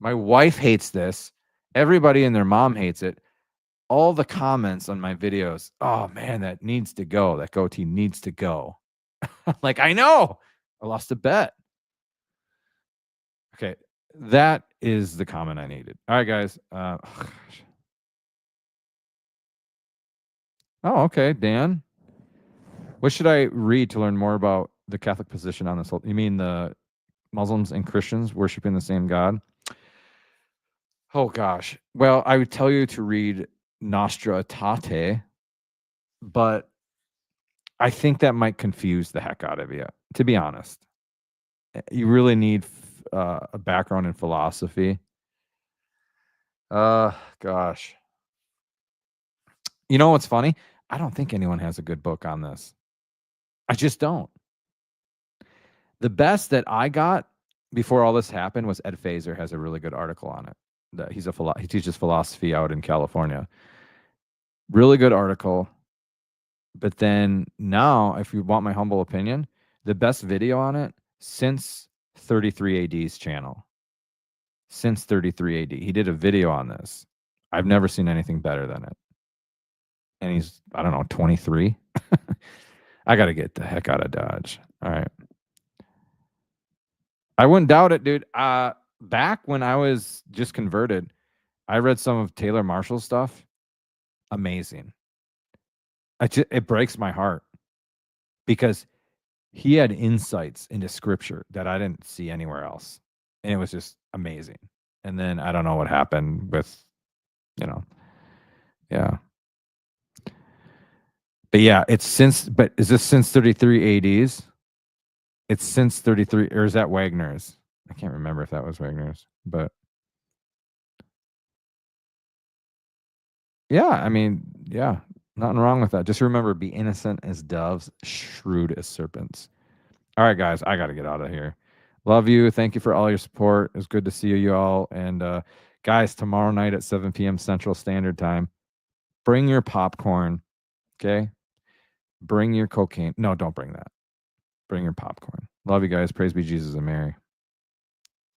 S1: My wife hates this. Everybody and their mom hates it. All the comments on my videos, oh man, that needs to go. That goatee needs to go. Like, I know. I lost a bet. Okay, that is the comment I needed. All right, guys. Oh, okay, Dan. What should I read to learn more about the Catholic position on this whole... You mean the Muslims and Christians worshiping the same God? Oh gosh. Well, I would tell you to read Nostra Aetate, but I think that might confuse the heck out of you, to be honest. You really need a background in philosophy. Gosh. You know what's funny? I don't think anyone has a good book on this. I just don't. The best that I got before all this happened was Ed Fazer has a really good article on it. He teaches philosophy out in California. Really good article. But then now, if you want my humble opinion, the best video on it since 33 AD's channel. Since 33 AD. He did a video on this. I've never seen anything better than it. And he's, I don't know, 23. I got to get the heck out of Dodge. All right. I wouldn't doubt it, dude. Back when I was just converted, I read some of Taylor Marshall's stuff. Amazing. It breaks my heart because he had insights into scripture that I didn't see anywhere else. And it was just amazing. And then I don't know what happened with, yeah. But yeah, but is this since 33 ADs? It's since 33, or is that Wagner's? I can't remember if that was Wagner's, but yeah, I mean, yeah, nothing wrong with that. Just remember, be innocent as doves, shrewd as serpents. All right, guys, I got to get out of here. Love you. Thank you for all your support. It was good to see you all. And guys, tomorrow night at 7 p.m. Central Standard Time, bring your popcorn, okay? Bring your cocaine. No, don't bring that. Bring your popcorn. Love you guys. Praise be Jesus and Mary.